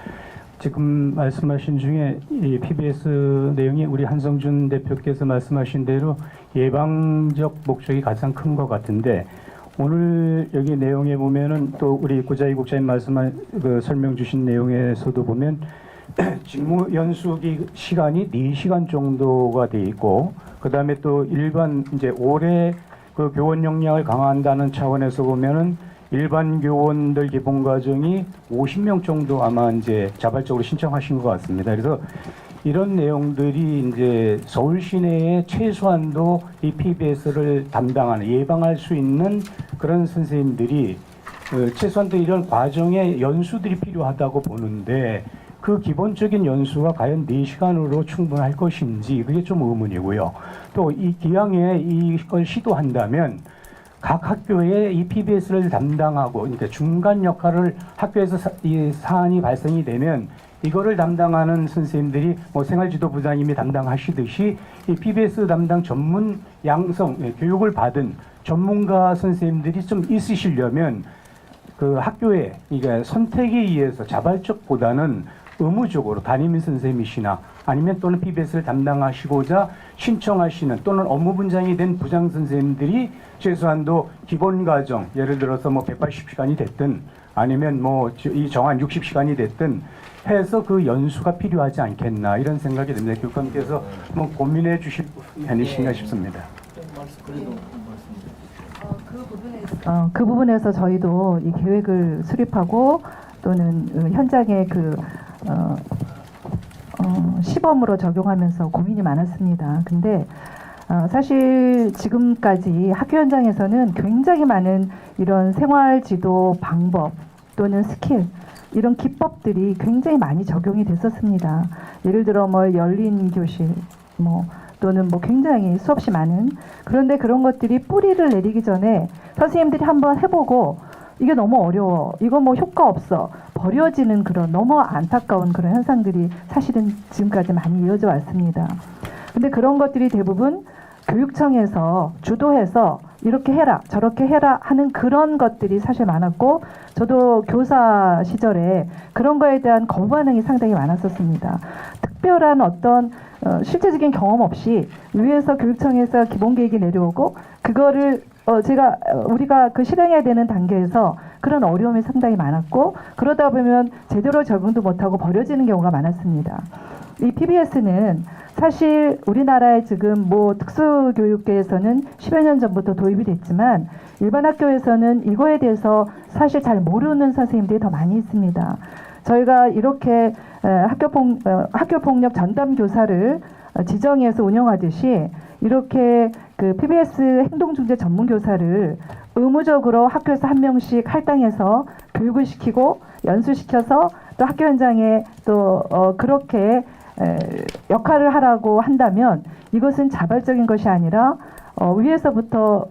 지금 말씀하신 중에 이 PBS 내용이 우리 한성준 대표께서 말씀하신 대로 예방적 목적이 가장 큰 것 같은데 오늘 여기 내용에 보면은 또 우리 고자희 국장님 말씀한 그 설명 주신 내용에서도 보면 직무 연수기 시간이 4시간 정도가 돼 있고 그다음에 또 일반 이제 올해 그 교원 역량을 강화한다는 차원에서 보면은 일반 교원들 기본 과정이 50명 정도 아마 이제 자발적으로 신청하신 것 같습니다. 그래서 이런 내용들이 이제 서울 시내에 최소한도 이 PBS를 담당하는 예방할 수 있는 그런 선생님들이 최소한도 이런 과정에 연수들이 필요하다고 보는데 그 기본적인 연수가 과연 4시간으로 충분할 것인지 그게 좀 의문이고요. 또 이 기왕에 이걸 시도한다면 각 학교에 이 PBS를 담당하고 그러니까 중간 역할을 학교에서 이 사안이 발생이 되면 이거를 담당하는 선생님들이 뭐 생활지도부장님이 담당하시듯이 이 PBS 담당 전문 양성 교육을 받은 전문가 선생님들이 좀 있으시려면 그 학교에 이게 선택에 의해서 자발적보다는 의무적으로 담임 선생님이시나 아니면 또는 PBS를 담당하시고자 신청하시는 또는 업무 분장이 된 부장 선생님들이 최소한도 기본 과정 예를 들어서 뭐 180시간이 됐든 아니면 뭐 이 정한 60시간이 됐든 해서 그 연수가 필요하지 않겠나 이런 생각이 듭니다. 교육감께서 뭐 고민해 주실 부분이 아니신가 싶습니다. 그 부분에서 저희도 이 계획을 수립하고 또는 현장에 그 시범으로 적용하면서 고민이 많았습니다. 근데 사실 지금까지 학교 현장에서는 굉장히 많은 이런 생활지도 방법 또는 스킬 이런 기법들이 굉장히 많이 적용이 됐었습니다. 예를 들어 뭐 열린 교실 뭐 또는 뭐 굉장히 수없이 많은 그런데 그런 것들이 뿌리를 내리기 전에 선생님들이 한번 해보고 이게 너무 어려워 이거 뭐 효과 없어 버려지는 그런 너무 안타까운 그런 현상들이 사실은 지금까지 많이 이어져 왔습니다. 근데 그런 것들이 대부분 교육청에서 주도해서 이렇게 해라 저렇게 해라 하는 그런 것들이 사실 많았고 저도 교사 시절에 그런 거에 대한 거부 반응이 상당히 많았었습니다. 특별한 어떤 실제적인 경험 없이 위에서 교육청에서 기본 계획이 내려오고 그거를 우리가 그 실행해야 되는 단계에서 그런 어려움이 상당히 많았고 그러다 보면 제대로 적응도 못하고 버려지는 경우가 많았습니다. 이 PBS는 사실 우리나라의 지금 뭐 특수교육계에서는 10여 년 전부터 도입이 됐지만 일반 학교에서는 이거에 대해서 사실 잘 모르는 선생님들이 더 많이 있습니다. 저희가 이렇게 학교폭력 전담 교사를 지정해서 운영하듯이 이렇게 그 PBS 행동중재 전문 교사를 의무적으로 학교에서 한 명씩 할당해서 교육을 시키고 연수시켜서 또 학교 현장에 또 그렇게 역할을 하라고 한다면 이것은 자발적인 것이 아니라 위에서부터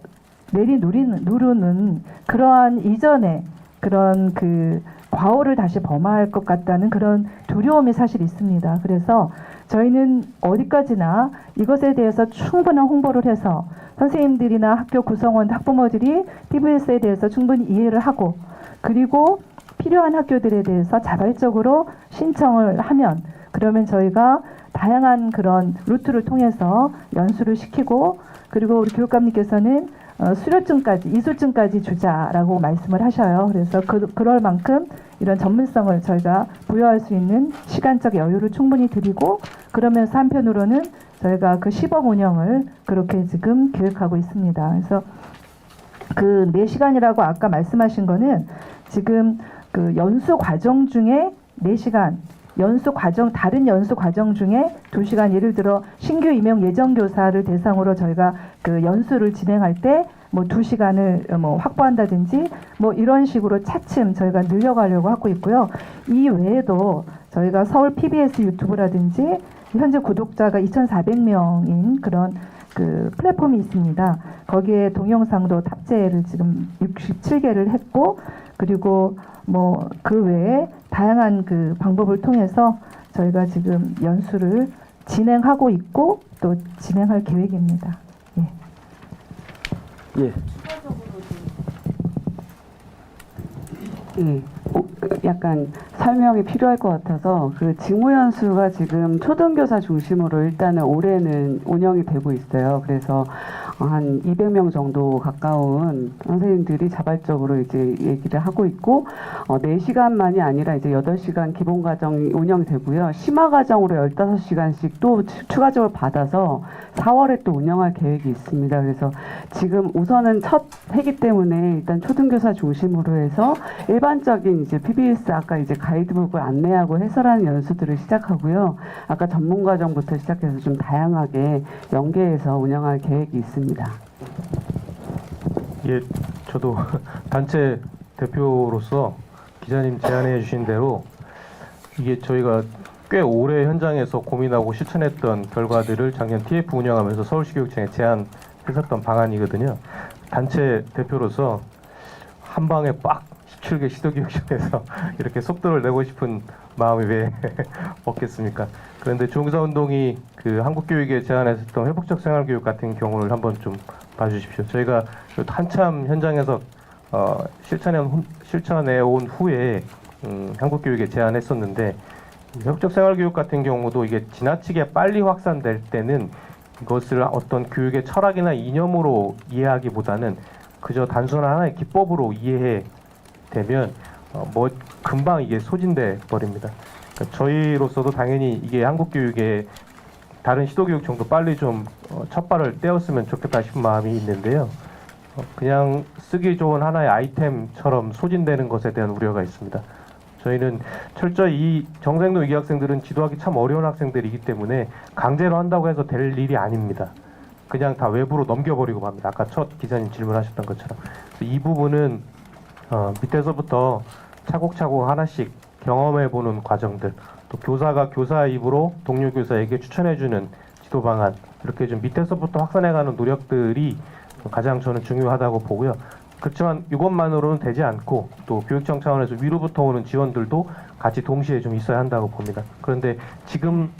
누르는 그러한 이전에 그런 그 과오를 다시 범할 것 같다는 그런 두려움이 사실 있습니다. 그래서 저희는 어디까지나 이것에 대해서 충분한 홍보를 해서 선생님들이나 학교 구성원, 학부모들이 PBS에 대해서 충분히 이해를 하고 그리고 필요한 학교들에 대해서 자발적으로 신청을 하면 그러면 저희가 다양한 그런 루트를 통해서 연수를 시키고 그리고 우리 교육감님께서는 수료증까지 이수증까지 주자라고 말씀을 하셔요. 그래서 그럴 만큼 이런 전문성을 저희가 부여할 수 있는 시간적 여유를 충분히 드리고 그러면서 한편으로는 저희가 그 시범 운영을 그렇게 지금 계획하고 있습니다. 그래서 그 4시간이라고 아까 말씀하신 거는 지금 그 연수 과정 중에 4시간 다른 연수 과정 중에 2시간 예를 들어 신규 임용 예정교사를 대상으로 저희가 그 연수를 진행할 때 뭐 2시간을 뭐 확보한다든지 뭐 이런 식으로 차츰 저희가 늘려가려고 하고 있고요. 이 외에도 저희가 서울 PBS 유튜브라든지 현재 구독자가 2,400명인 그런 그 플랫폼이 있습니다. 거기에 동영상도 탑재를 지금 67개를 했고 그리고 뭐 그 외에 다양한 그 방법을 통해서 저희가 지금 연수를 진행하고 있고 또 진행할 계획입니다. 예. 예. 약간 설명이 필요할 것 같아서 그 직무연수가 지금 초등교사 중심으로 일단은 올해는 운영이 되고 있어요. 그래서 한 200명 정도 가까운 선생님들이 자발적으로 이제 얘기를 하고 있고 4시간만이 아니라 이제 8시간 기본 과정이 운영이 되고요. 심화 과정으로 15시간씩 또 추가적으로 받아서 4월에 또 운영할 계획이 있습니다. 그래서 지금 우선은 첫 해기 때문에 일단 초등교사 중심으로 해서 일반적인 이제 PBS 아까 이제 가이드북을 안내하고 해설하는 연수들을 시작하고요. 아까 전문 과정부터 시작해서 좀 다양하게 연계해서 운영할 계획이 있습니다. 예, 저도 단체 대표로서 기자님 제안해 주신 대로 이게 저희가 꽤 오래 현장에서 고민하고 실천했던 결과들을 작년 TF 운영하면서 서울시 교육청에 제안했었던 방안이거든요. 단체 대표로서 한 방에 빡 17개 시도교육청에서 이렇게 속도를 내고 싶은 마음이 왜 없겠습니까? 그런데 중사운동이 그 한국교육에 제안했었던 회복적 생활교육 같은 경우를 한번 좀 봐주십시오. 저희가 한참 현장에서 실천해 온 후에 한국교육에 제안했었는데 회복적 생활교육 같은 경우도 이게 지나치게 빨리 확산될 때는 이것을 어떤 교육의 철학이나 이념으로 이해하기보다는 그저 단순한 하나의 기법으로 이해해 되면 뭐 금방 이게 소진돼 버립니다. 그러니까 저희로서도 당연히 이게 한국 교육의 다른 시도교육청도 빨리 좀 첫발을 떼었으면 좋겠다 싶은 마음이 있는데요. 그냥 쓰기 좋은 하나의 아이템처럼 소진되는 것에 대한 우려가 있습니다. 저희는 철저히 이 정생도 위기 학생들은 지도하기 참 어려운 학생들이기 때문에 강제로 한다고 해서 될 일이 아닙니다. 그냥 다 외부로 넘겨버리고 맙니다. 아까 첫 기자님 질문하셨던 것처럼. 이 부분은 밑에서부터 차곡차곡 하나씩 경험해보는 과정들, 또 교사가 교사 입으로 동료 교사에게 추천해주는 지도 방안, 이렇게 좀 밑에서부터 확산해가는 노력들이 가장 저는 중요하다고 보고요. 그렇지만 이것만으로는 되지 않고 또 교육청 차원에서 위로부터 오는 지원들도 같이 동시에 좀 있어야 한다고 봅니다. 그런데 지금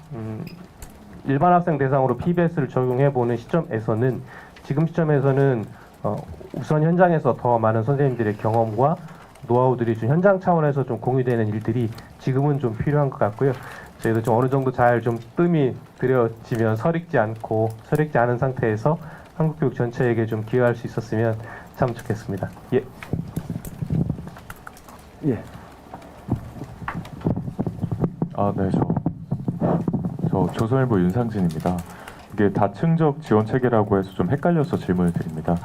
일반 학생 대상으로 PBS를 적용해보는 시점에서는 지금 시점에서는 우선 현장에서 더 많은 선생님들의 경험과 노하우들이 좀 현장 차원에서 좀 공유되는 일들이 지금은 좀 필요한 것 같고요. 저희도 좀 어느 정도 잘 좀 뜸이 들여지면 설익지 않은 상태에서 한국교육 전체에게 좀 기여할 수 있었으면 참 좋겠습니다. 예. 예. 네, 저 조선일보 윤상진입니다. 이게 다층적 지원 체계라고 해서 좀 헷갈려서 질문을 드립니다.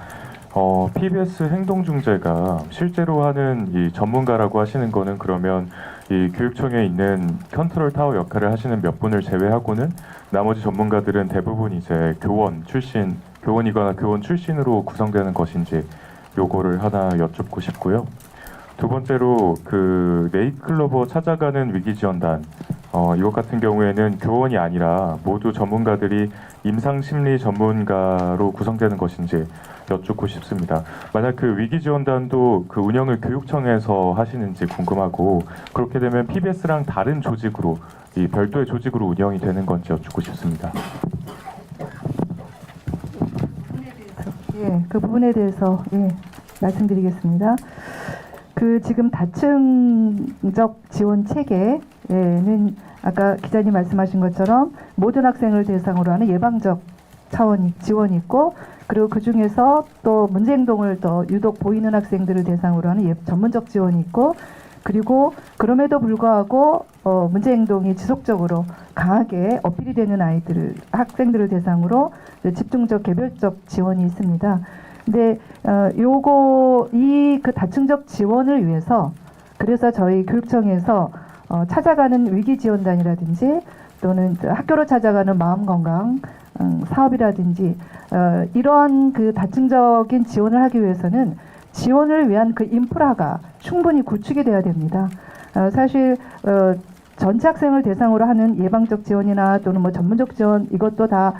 PBS 행동중재가 실제로 하는 이 전문가라고 하시는 거는 그러면 이 교육청에 있는 컨트롤 타워 역할을 하시는 몇 분을 제외하고는 나머지 전문가들은 대부분 이제 교원이거나 교원 출신으로 구성되는 것인지 요거를 하나 여쭙고 싶고요. 두 번째로 그 네이클로버 찾아가는 위기지원단 이것 같은 경우에는 교원이 아니라 모두 전문가들이 임상심리 전문가로 구성되는 것인지 여쭙고 싶습니다. 만약 그 위기지원단도 그 운영을 교육청에서 하시는지 궁금하고 그렇게 되면 PBS랑 다른 조직으로 이 별도의 조직으로 운영이 되는 건지 여쭙고 싶습니다. 예, 그 부분에 대해서 말씀드리겠습니다. 그 지금 다층적 지원 체계에는 아까 기자님 말씀하신 것처럼 모든 학생을 대상으로 하는 예방적 지원이 있고, 그리고 그 중에서 또 문제 행동을 더 유독 보이는 학생들을 대상으로 하는 전문적 지원이 있고, 그리고 그럼에도 불구하고 문제 행동이 지속적으로 강하게 어필이 되는 학생들을 대상으로 집중적 개별적 지원이 있습니다. 근데 그 다층적 지원을 위해서 그래서 저희 교육청에서 찾아가는 위기 지원단이라든지 또는 학교로 찾아가는 마음 건강 사업이라든지 이러한 그 다층적인 지원을 하기 위해서는 지원을 위한 그 인프라가 충분히 구축이 돼야 됩니다. 사실 전체 학생을 대상으로 하는 예방적 지원이나 또는 뭐 전문적 지원, 이것도 다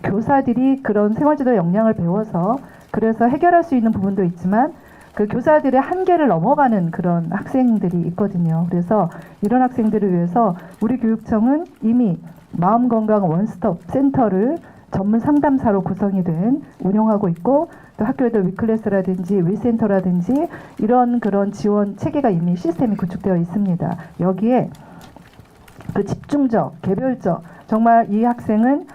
교사들이 그런 생활지도 역량을 배워서 그래서 해결할 수 있는 부분도 있지만 그 교사들의 한계를 넘어가는 그런 학생들이 있거든요. 그래서 이런 학생들을 위해서 우리 교육청은 이미 마음건강 원스톱 센터를 전문 상담사로 구성이 된 운영하고 있고, 또 학교에도 위클래스라든지 위센터라든지 이런 그런 지원 체계가 이미 시스템이 구축되어 있습니다. 여기에 그 집중적, 개별적 정말 이 학생은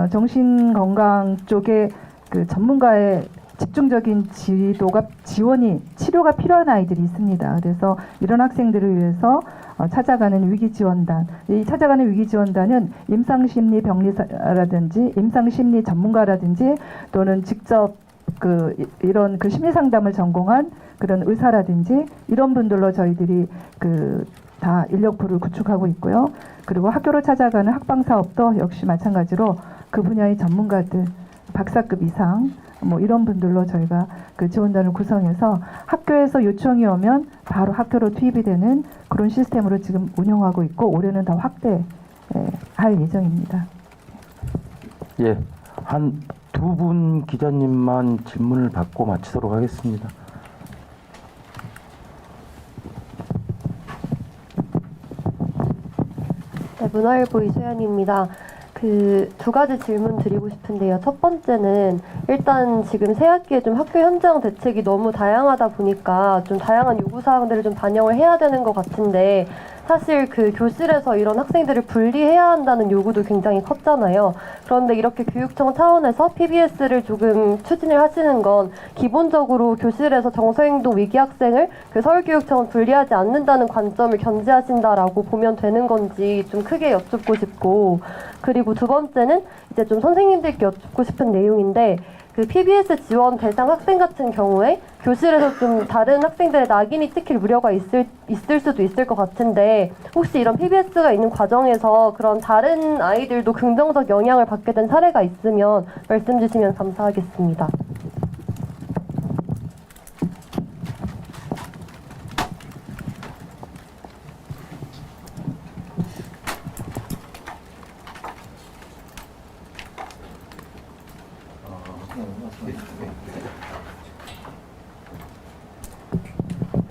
정신건강 쪽에 그 전문가의 집중적인 치료가 필요한 아이들이 있습니다. 그래서 이런 학생들을 위해서 찾아가는 위기지원단, 이 찾아가는 위기지원단은 임상심리 병리사라든지 임상심리 전문가라든지 또는 직접 이런 심리상담을 전공한 그런 의사라든지 이런 분들로 저희들이 다 인력풀을 구축하고 있고요. 그리고 학교로 찾아가는 학방 사업도 역시 마찬가지로 그 분야의 전문가들, 박사급 이상 이런 분들로 저희가 그 지원단을 구성해서 학교에서 요청이 오면 바로 학교로 투입이 되는 그런 시스템으로 지금 운영하고 있고 올해는 더 확대할 예정입니다. 예, 한 두 분 기자님만 질문을 받고 마치도록 하겠습니다. 네, 문화일보 이소연입니다. 두 가지 질문 드리고 싶은데요. 첫 번째는 일단 지금 새학기에 좀 학교 현장 대책이 너무 다양하다 보니까 좀 다양한 요구사항들을 좀 반영을 해야 되는 것 같은데 사실 교실에서 이런 학생들을 분리해야 한다는 요구도 굉장히 컸잖아요. 그런데 이렇게 교육청 차원에서 PBS를 조금 추진을 하시는 건 기본적으로 교실에서 정서행동 위기 학생을 서울교육청은 분리하지 않는다는 관점을 견지하신다라고 보면 되는 건지 좀 크게 여쭙고 싶고, 그리고 두 번째는 이제 좀 선생님들께 여쭙고 싶은 내용인데 PBS 지원 대상 학생 같은 경우에 교실에서 좀 다른 학생들의 낙인이 찍힐 우려가 있을 수도 있을 것 같은데 혹시 이런 PBS가 있는 과정에서 그런 다른 아이들도 긍정적 영향을 받게 된 사례가 있으면 말씀 주시면 감사하겠습니다.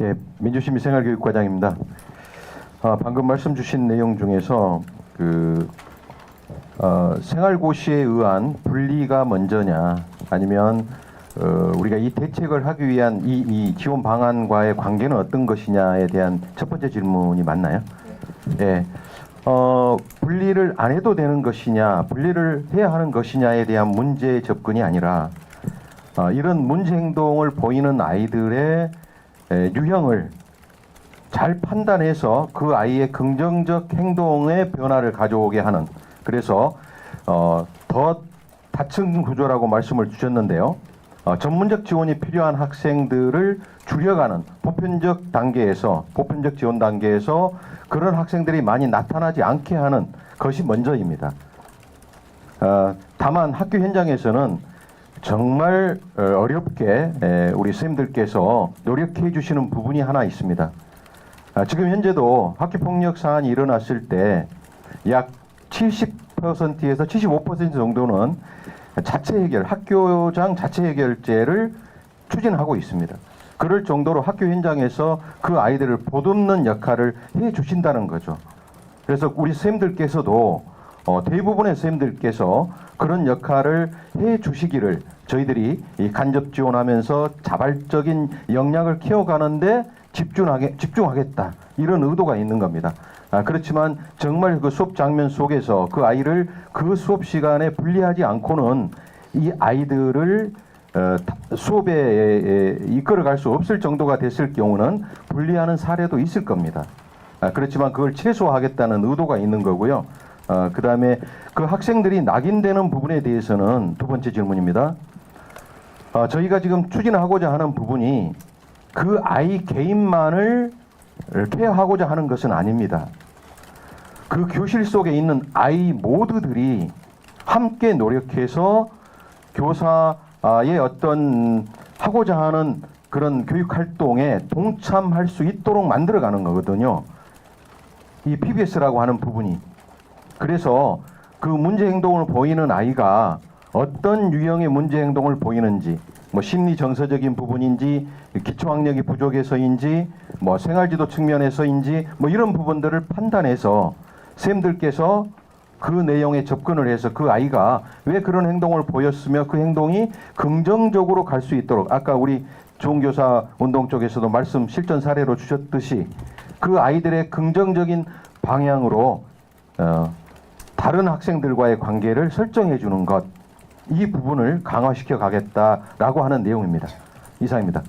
예, 민주시민생활교육과장입니다. 방금 말씀 주신 내용 중에서 생활고시에 의한 분리가 먼저냐 아니면 우리가 이 대책을 하기 위한 이 지원 방안과의 관계는 어떤 것이냐에 대한 첫 번째 질문이 맞나요? 예. 분리를 안 해도 되는 것이냐, 분리를 해야 하는 것이냐에 대한 문제 접근이 아니라 이런 문제 행동을 보이는 아이들의 유형을 잘 판단해서 그 아이의 긍정적 행동의 변화를 가져오게 하는, 그래서 더 다층 구조라고 말씀을 주셨는데요. 전문적 지원이 필요한 학생들을 줄여가는 보편적 지원 단계에서 그런 학생들이 많이 나타나지 않게 하는 것이 먼저입니다. 다만 학교 현장에서는 정말 어렵게 우리 선생님들께서 노력해 주시는 부분이 하나 있습니다. 지금 현재도 학교폭력 사안이 일어났을 때 약 70%에서 75% 정도는 학교장 자체 해결제를 추진하고 있습니다. 그럴 정도로 학교 현장에서 그 아이들을 보듬는 역할을 해 주신다는 거죠. 그래서 우리 선생님들께서도 대부분의 선생님들께서 그런 역할을 해 주시기를 저희들이 간접 지원하면서 자발적인 역량을 키워가는데 집중하겠다, 이런 의도가 있는 겁니다. 그렇지만 정말 그 수업 장면 속에서 그 아이를 그 수업 시간에 분리하지 않고는 이 아이들을 수업에 이끌어갈 수 없을 정도가 됐을 경우는 분리하는 사례도 있을 겁니다. 그렇지만 그걸 최소화하겠다는 의도가 있는 거고요. 그 다음에 그 학생들이 낙인되는 부분에 대해서는 두 번째 질문입니다. 저희가 지금 추진하고자 하는 부분이 그 아이 개인만을 케어하고자 하는 것은 아닙니다. 그 교실 속에 있는 아이 모두들이 함께 노력해서 교사의 어떤 하고자 하는 그런 교육 활동에 동참할 수 있도록 만들어가는 거거든요. 이 PBS라고 하는 부분이. 그래서 그 문제 행동을 보이는 아이가 어떤 유형의 문제 행동을 보이는지, 심리 정서적인 부분인지, 기초학력이 부족해서인지, 생활지도 측면에서인지, 이런 부분들을 판단해서 선생님들께서 그 내용에 접근을 해서 그 아이가 왜 그런 행동을 보였으며 그 행동이 긍정적으로 갈 수 있도록 아까 우리 조은교사 운동 쪽에서도 말씀 실전 사례로 주셨듯이 그 아이들의 긍정적인 방향으로 다른 학생들과의 관계를 설정해 주는 것, 이 부분을 강화시켜 가겠다라고 하는 내용입니다. 이상입니다.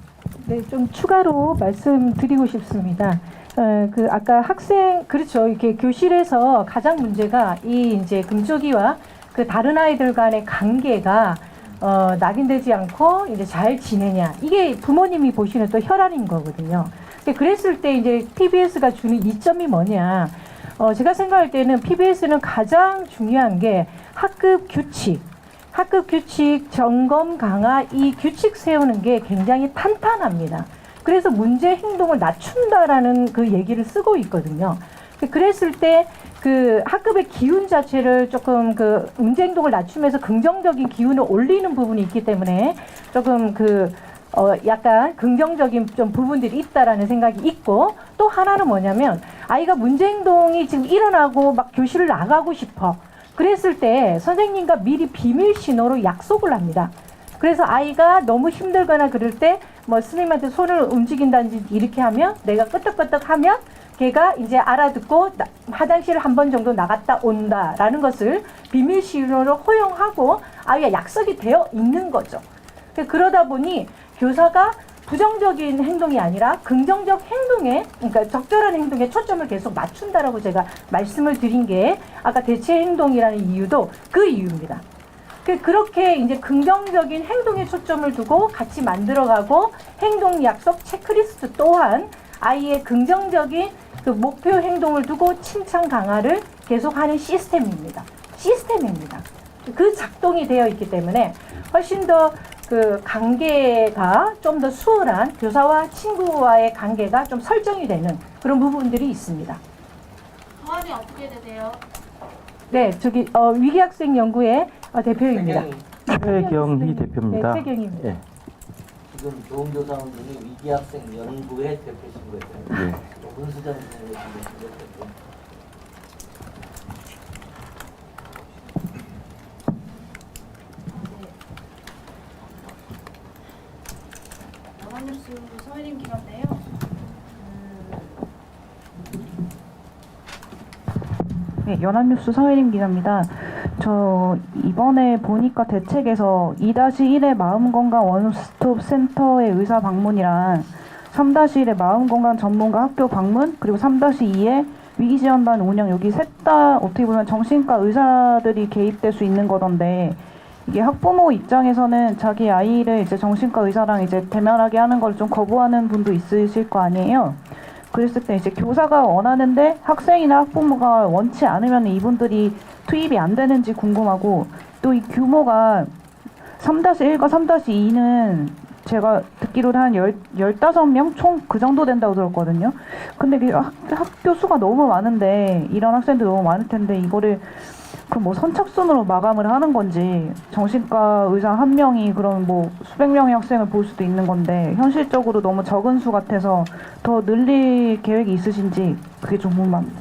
네, 좀 추가로 말씀드리고 싶습니다. 그 아까 학생 그렇죠. 이렇게 교실에서 가장 문제가 이 이제 금쪽이와 그 다른 아이들 간의 관계가 낙인되지 않고 이제 잘 지내냐, 이게 부모님이 보시는 또 혈안인 거거든요. 그랬을 때 이제 PBS가 주는 이점이 뭐냐? 제가 생각할 때는 PBS는 가장 중요한 게 학급 규칙 점검 강화, 이 규칙 세우는 게 굉장히 탄탄합니다. 그래서 문제 행동을 낮춘다라는 그 얘기를 쓰고 있거든요. 그랬을 때 그 학급의 기운 자체를 조금 그 문제 행동을 낮추면서 긍정적인 기운을 올리는 부분이 있기 때문에 조금 약간 긍정적인 좀 부분들이 있다라는 생각이 있고, 또 하나는 뭐냐면 아이가 문제 행동이 지금 일어나고 막 교실을 나가고 싶어. 그랬을 때 선생님과 미리 비밀 신호로 약속을 합니다. 그래서 아이가 너무 힘들거나 그럴 때 뭐 스님한테 손을 움직인다든지 이렇게 하면, 내가 끄떡끄떡 하면 걔가 이제 알아듣고 화장실을 한 번 정도 나갔다 온다라는 것을 비밀 신호로 허용하고 아이가 약속이 되어 있는 거죠. 그러다 보니 교사가 부정적인 행동이 아니라 긍정적 행동에, 그러니까 적절한 행동에 초점을 계속 맞춘다라고 제가 말씀을 드린 게 아까 대체 행동이라는 이유도 그 이유입니다. 그렇게 이제 긍정적인 행동에 초점을 두고 같이 만들어가고, 행동 약속 체크리스트 또한 아이의 긍정적인 그 목표 행동을 두고 칭찬 강화를 계속하는 시스템입니다. 그 작동이 되어 있기 때문에 훨씬 더 그 관계가 좀 더 수월한, 교사와 친구와의 관계가 좀 설정이 되는 그런 부분들이 있습니다. 성함이 어떻게 되세요? 네, 저기 위기학생 연구의 대표입니다. 최경희 대표입니다. 네, 최경희입니다. 예. 지금 조은교사분들이 위기학생 연구회 대표신 거죠. 예. 문수정 선생님. 연합뉴스 서혜림 기자인데요. 네, 연합뉴스 서혜림 기자입니다. 저 이번에 보니까 대책에서 2-1의 마음건강 원스톱 센터의 의사 방문이랑 3-1의 마음건강 전문가 학교 방문, 그리고 3-2의 위기지원반 운영, 여기 셋 다 어떻게 보면 정신과 의사들이 개입될 수 있는 거던데, 이게 학부모 입장에서는 자기 아이를 이제 정신과 의사랑 이제 대면하게 하는 걸 좀 거부하는 분도 있으실 거 아니에요. 그랬을 때 이제 교사가 원하는데 학생이나 학부모가 원치 않으면 이분들이 투입이 안 되는지 궁금하고, 또 이 규모가 3-1과 3-2는 제가 듣기로는 한 15명 총 그 정도 된다고 들었거든요. 근데 학교 수가 너무 많은데, 이런 학생들 너무 많을 텐데 이거를 그 뭐 선착순으로 마감을 하는 건지, 정신과 의사 한 명이 그런 뭐 수백 명의 학생을 볼 수도 있는 건데 현실적으로 너무 적은 수 같아서 더 늘릴 계획이 있으신지 그게 좀 궁금합니다.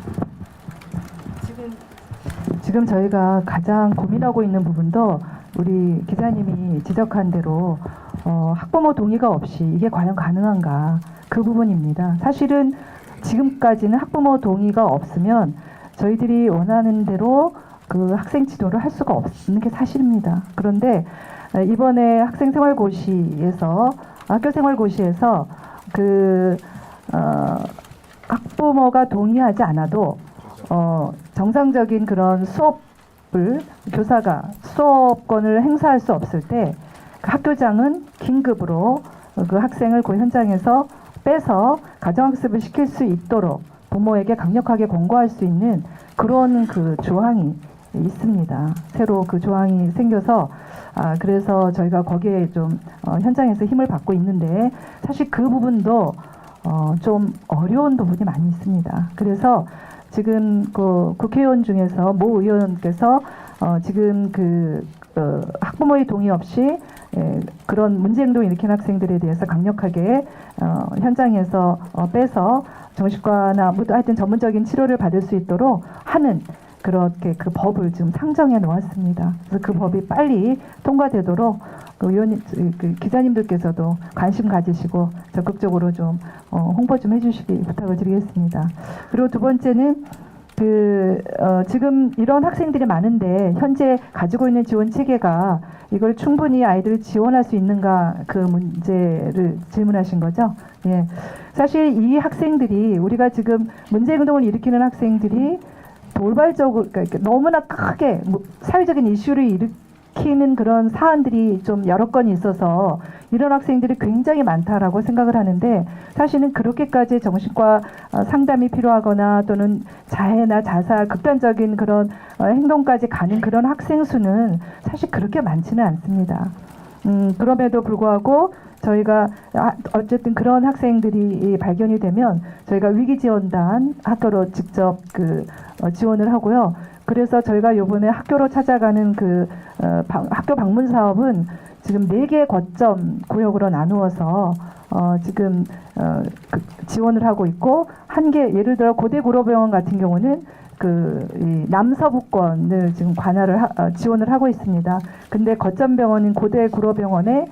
지금 저희가 가장 고민하고 있는 부분도 우리 기자님이 지적한 대로 학부모 동의가 없이 이게 과연 가능한가, 그 부분입니다. 사실은 지금까지는 학부모 동의가 없으면 저희들이 원하는 대로 그 학생 지도를 할 수가 없는 게 사실입니다. 그런데 이번에 학교생활고시에서 학부모가 동의하지 않아도 정상적인 그런 수업을 교사가 수업권을 행사할 수 없을 때 그 학교장은 긴급으로 그 학생을 그 현장에서 빼서 가정학습을 시킬 수 있도록 부모에게 강력하게 권고할 수 있는 그런 그 조항이 있습니다. 새로 그 조항이 생겨서 그래서 저희가 거기에 좀 현장에서 힘을 받고 있는데, 사실 그 부분도 좀 어려운 부분이 많이 있습니다. 그래서 지금 그 국회의원 중에서 모 의원께서 지금 학부모의 동의 없이 그런 문제 행동을 일으키는 학생들에 대해서 강력하게 현장에서 빼서 정신과나 하여튼 전문적인 치료를 받을 수 있도록 하는 그렇게 그 법을 지금 상정해 놓았습니다. 그래서 그 법이 빨리 통과되도록 그 의원님, 그 기자님들께서도 관심 가지시고 적극적으로 좀 홍보 좀 해주시기 부탁을 드리겠습니다. 그리고 두 번째는 지금 이런 학생들이 많은데 현재 가지고 있는 지원 체계가 이걸 충분히 아이들을 지원할 수 있는가 그 문제를 질문하신 거죠. 예. 사실 이 학생들이 우리가 지금 문제행동을 일으키는 학생들이 돌발적으로 그러니까 너무나 크게 사회적인 이슈를 일으키는 그런 사안들이 좀 여러 건 있어서 이런 학생들이 굉장히 많다라고 생각을 하는데 사실은 그렇게까지 정신과 상담이 필요하거나 또는 자해나 자살 극단적인 그런 행동까지 가는 그런 학생 수는 사실 그렇게 많지는 않습니다. 그럼에도 불구하고 저희가 어쨌든 그런 학생들이 발견이 되면 저희가 위기지원단 학교로 직접 지원을 하고요. 그래서 저희가 이번에 학교로 찾아가는 학교 방문 사업은 지금 4개의 거점 구역으로 나누어서 지금 지원을 하고 있고 한 개 예를 들어 고대구로병원 같은 경우는 이 남서부권을 지금 지원을 하고 있습니다. 근데 거점병원인 고대구로병원에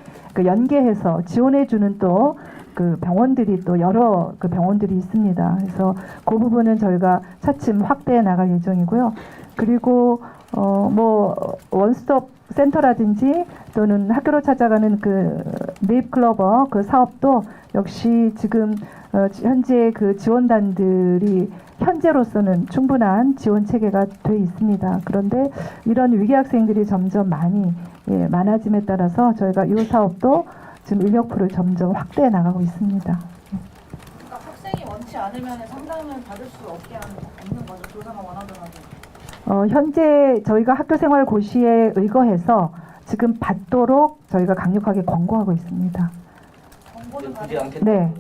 연계해서 지원해주는 또 그 병원들이 또 여러 그 병원들이 있습니다. 그래서 그 부분은 저희가 차츰 확대해 나갈 예정이고요. 그리고 원스톱 센터라든지 또는 학교로 찾아가는 네잎클로버 사업도 역시 지금 현재 지원단들이 현재로서는 충분한 지원 체계가 돼 있습니다. 그런데 이런 위기 학생들이 점점 많아짐에 따라서 저희가 이 사업도 지금 인력풀을 점점 확대해 나가고 있습니다. 그러니까 학생이 원치 않으면 상담을 받을 수 없는 거죠. 조사가 원하더라도. 현재 저희가 학교생활 고시에 의거해서 지금 받도록 저희가 강력하게 권고하고 있습니다. 네,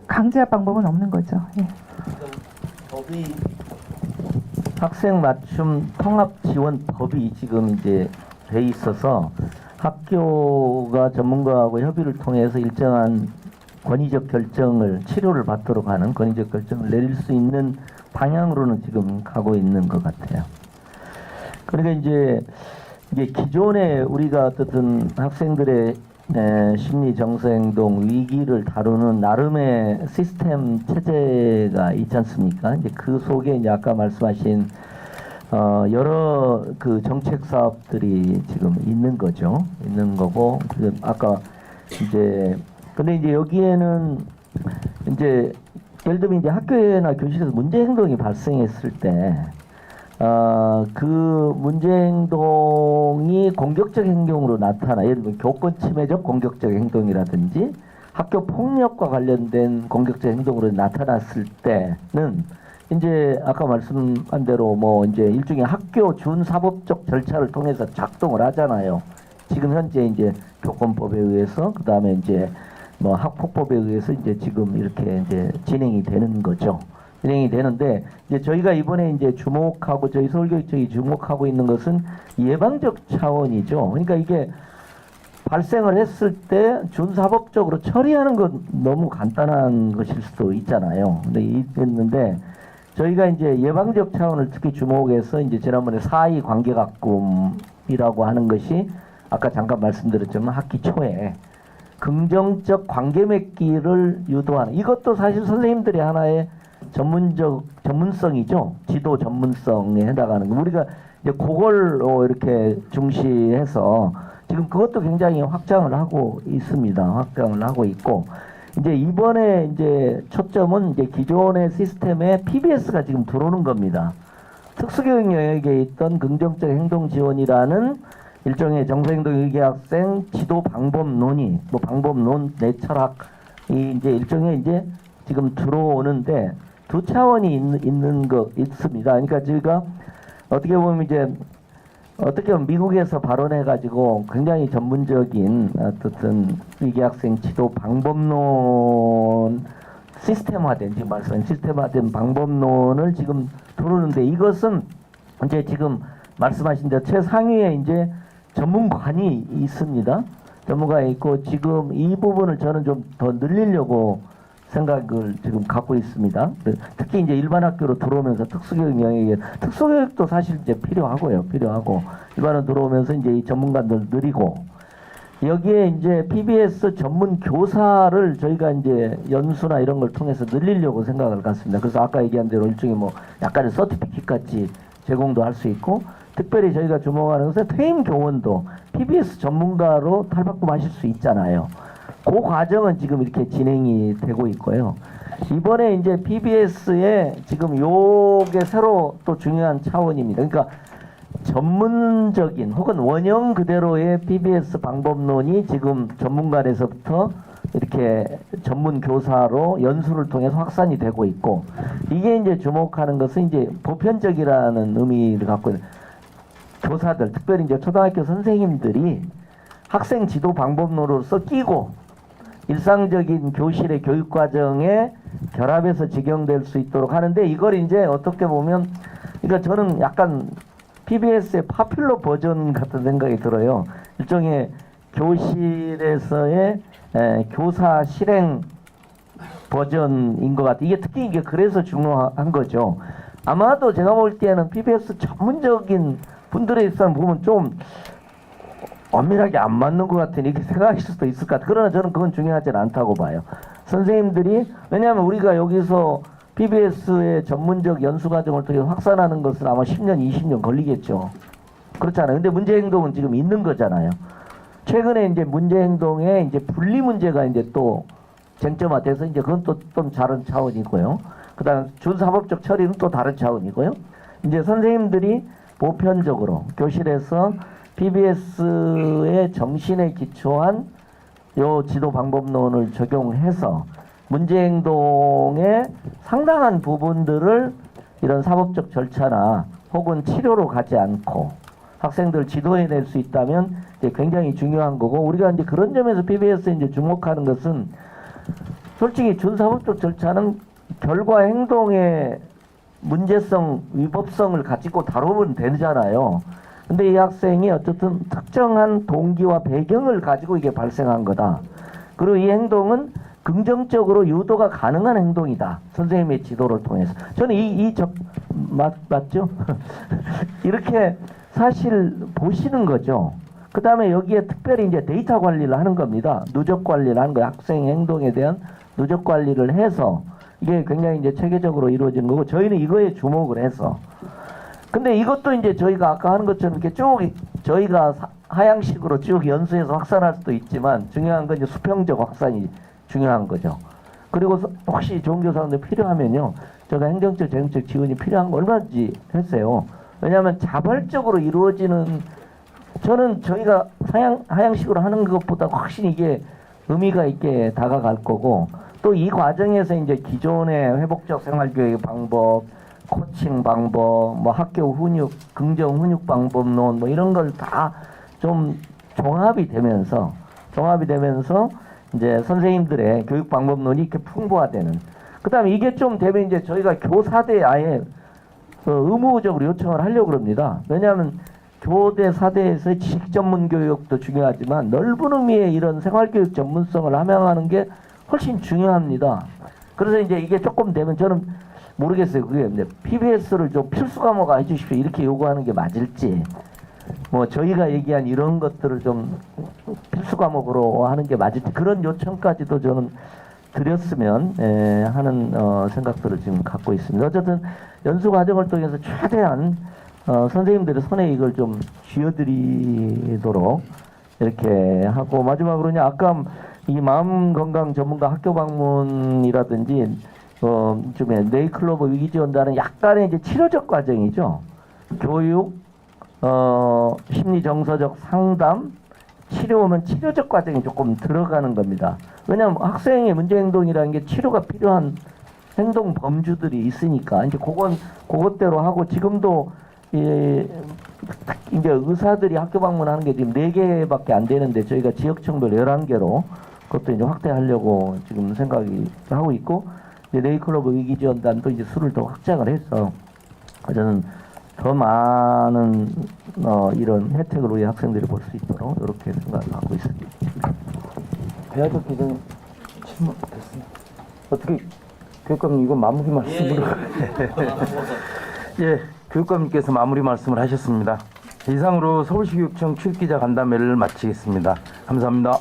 강제할 방법은 없는 거죠. 예. 학생 맞춤 통합 지원 법이 지금 이제 돼 있어서 학교가 전문가하고 협의를 통해서 일정한 권위적 결정을 치료를 받도록 하는 권위적 결정을 내릴 수 있는 방향으로는 지금 가고 있는 것 같아요. 그러니까 이제 기존에 우리가 어떻든 학생들의 심리 정서행동 위기를 다루는 나름의 시스템 체제가 있지 않습니까? 이제 그 속에 이제 아까 말씀하신 여러 그 정책 사업들이 지금 있는 거죠. 있는 거고 아까 근데 이제 여기에는 이제 예를 들면 이제 학교나 교실에서 문제 행동이 발생했을 때 그 문제 행동이 공격적 행동으로 나타나 예를 들면 교권 침해적 공격적 행동이라든지 학교 폭력과 관련된 공격적 행동으로 나타났을 때는 이제 아까 말씀한 대로 이제 일종의 학교 준사법적 절차를 통해서 작동을 하잖아요. 지금 현재 이제 교권법에 의해서 그다음에 이제 학폭법에 의해서 이제 지금 이렇게 이제 진행이 되는 거죠. 진행이 되는데 이제 저희가 이번에 이제 주목하고 저희 서울교육청이 주목하고 있는 것은 예방적 차원이죠. 그러니까 이게 발생을 했을 때 준사법적으로 처리하는 건 너무 간단한 것일 수도 있잖아요. 근데 있는데 저희가 이제 예방적 차원을 특히 주목해서 이제 지난번에 사이 관계가꿈이라고 하는 것이 아까 잠깐 말씀드렸지만 학기 초에 긍정적 관계 맺기를 유도하는 이것도 사실 선생님들이 하나의 전문성이죠. 지도 전문성에 해당하는 거. 우리가 이제 그걸로 이렇게 중시해서 지금 그것도 굉장히 확장을 하고 있습니다. 확장을 하고 있고 이제 이번에 이제 초점은 이제 기존의 시스템에 PBS가 지금 들어오는 겁니다. 특수교육 영역에 있던 긍정적 행동 지원이라는 일종의 정서행동 위기학생 지도 방법 논의, 방법론 내철학이 이제 일종의 이제 지금 들어오는데 두 차원이 있는 거 있습니다. 그러니까 저희가 어떻게 보면 미국에서 발언해가지고 굉장히 전문적인 어떤 위기학생 지도 방법론 시스템화된 지금 말씀하신 시스템화된 방법론을 지금 들어오는데 이것은 이제 지금 말씀하신 대로 최상위에 이제 전문관이 있습니다. 전문가에 있고 지금 이 부분을 저는 좀 더 늘리려고 생각을 지금 갖고 있습니다. 특히 이제 일반 학교로 들어오면서 특수교육 영역에 특수교육도 사실 이제 필요하고요. 필요하고 일반으로 들어오면서 이제 이 전문가들 늘리고 여기에 이제 PBS 전문 교사를 저희가 이제 연수나 이런 걸 통해서 늘리려고 생각을 갖습니다. 그래서 아까 얘기한 대로 일종의 뭐 약간의 서티피킷 같이 제공도 할 수 있고 특별히 저희가 주목하는 것은 퇴임 교원도 PBS 전문가로 탈바꿈하실 수 있잖아요. 그 과정은 지금 이렇게 진행이 되고 있고요. 이번에 이제 PBS에 지금 요게 새로 또 중요한 차원입니다. 그러니까 전문적인 혹은 원형 그대로의 PBS 방법론이 지금 전문가에서부터 이렇게 전문 교사로 연수를 통해서 확산이 되고 있고 이게 이제 주목하는 것은 이제 보편적이라는 의미를 갖고 있는 교사들, 특별히 이제 초등학교 선생님들이 학생 지도 방법론으로서 끼고 일상적인 교실의 교육 과정에 결합해서 적용될 수 있도록 하는데 이걸 이제 어떻게 보면 그러니까 저는 약간 PBS의 파퓰러 버전 같은 생각이 들어요. 일종의 교실에서의 교사 실행 버전인 것 같아요. 이게 특히 이게 그래서 중요한 거죠. 아마도 제가 볼 때는 PBS 전문적인 분들에 있어서 보면 좀 엄밀하게 안 맞는 것 같은 이렇게 생각하실 수도 있을 것 같아요. 그러나 저는 그건 중요하지 않다고 봐요. 선생님들이 왜냐하면 우리가 여기서 PBS의 전문적 연수 과정을 통해 확산하는 것은 아마 10년, 20년 걸리겠죠. 그렇잖아요. 근데 문제 행동은 지금 있는 거잖아요. 최근에 이제 문제 행동에 이제 분리 문제가 이제 또 쟁점화돼서 이제 그건 또 좀 다른 차원이고요. 그다음 준사법적 처리는 또 다른 차원이고요. 이제 선생님들이 보편적으로 교실에서 PBS의 정신에 기초한 요 지도 방법론을 적용해서 문제 행동의 상당한 부분들을 이런 사법적 절차나 혹은 치료로 가지 않고 학생들 지도해낼 수 있다면 이제 굉장히 중요한 거고 우리가 이제 그런 점에서 PBS에 이제 주목하는 것은 솔직히 준사법적 절차는 결과 행동의 문제성, 위법성을 가지고 다루면 되잖아요. 근데 이 학생이 어쨌든 특정한 동기와 배경을 가지고 이게 발생한 거다. 그리고 이 행동은 긍정적으로 유도가 가능한 행동이다. 선생님의 지도를 통해서. 저는 맞죠? 이렇게 사실 보시는 거죠. 그 다음에 여기에 특별히 이제 데이터 관리를 하는 겁니다. 누적 관리를 하는 거예요. 학생 행동에 대한 누적 관리를 해서 이게 굉장히 이제 체계적으로 이루어진 거고 저희는 이거에 주목을 해서 근데 이것도 이제 저희가 아까 하는 것처럼 이렇게 쭉 저희가 하향식으로 쭉 연수해서 확산할 수도 있지만 중요한 건 이제 수평적 확산이 중요한 거죠. 그리고 혹시 좋은 교사분들 필요하면요. 제가 행정적, 재정적 지원이 필요한 거 얼마든지 했어요. 왜냐하면 자발적으로 이루어지는 저는 저희가 하향식으로 하는 것보다 훨씬 이게 의미가 있게 다가갈 거고 또 이 과정에서 이제 기존의 회복적 생활교육 방법, 코칭 방법, 뭐 학교 훈육, 긍정 훈육 방법론 뭐 이런 걸 다 좀 종합이 되면서 이제 선생님들의 교육 방법론이 이렇게 풍부화되는. 그다음에 이게 좀 되면 이제 저희가 교사대 아예 의무적으로 요청을 하려고 합니다. 왜냐하면 교대 사대에서 지식 전문 교육도 중요하지만 넓은 의미의 이런 생활교육 전문성을 함양하는 게 훨씬 중요합니다. 그래서 이제 이게 조금 되면 저는 모르겠어요. 그게 이제 PBS를 좀 필수 과목 해주십시오 이렇게 요구하는 게 맞을지 뭐 저희가 얘기한 이런 것들을 좀 필수 과목으로 하는 게 맞을지 그런 요청까지도 저는 드렸으면 하는 생각들을 지금 갖고 있습니다. 어쨌든 연수 과정을 통해서 최대한 선생님들의 손에 이걸 좀 쥐어드리도록 이렇게 하고 마지막으로 아까 이 마음건강 전문가 학교 방문이라든지 좀에 네이클로버 위기지원단은 약간의 이제 치료적 과정이죠. 교육, 심리정서적 상담, 치료면 치료적 과정이 조금 들어가는 겁니다. 왜냐하면 학생의 문제행동이라는 게 치료가 필요한 행동 범주들이 있으니까 이제 그것대로 하고 지금도 이제 의사들이 학교 방문하는 게 지금 4개밖에 안 되는데 저희가 지역청별 11개로 그것도 이제 확대하려고 지금 생각이 하고 있고 이제 네이클로버 위기지원단도 이제 수를 더 확장을 해서 저는 더 많은 이런 혜택을 우리 학생들이 볼 수 있도록 이렇게 생각을 하고 있습니다. 배아적 기준 질문 됐습니다. 어떻게 교육감님 이거 마무리 말씀으로 예, 교육감님께서 마무리 말씀을 하셨습니다. 이상으로 서울시 교육청 출입기자 간담회를 마치겠습니다. 감사합니다.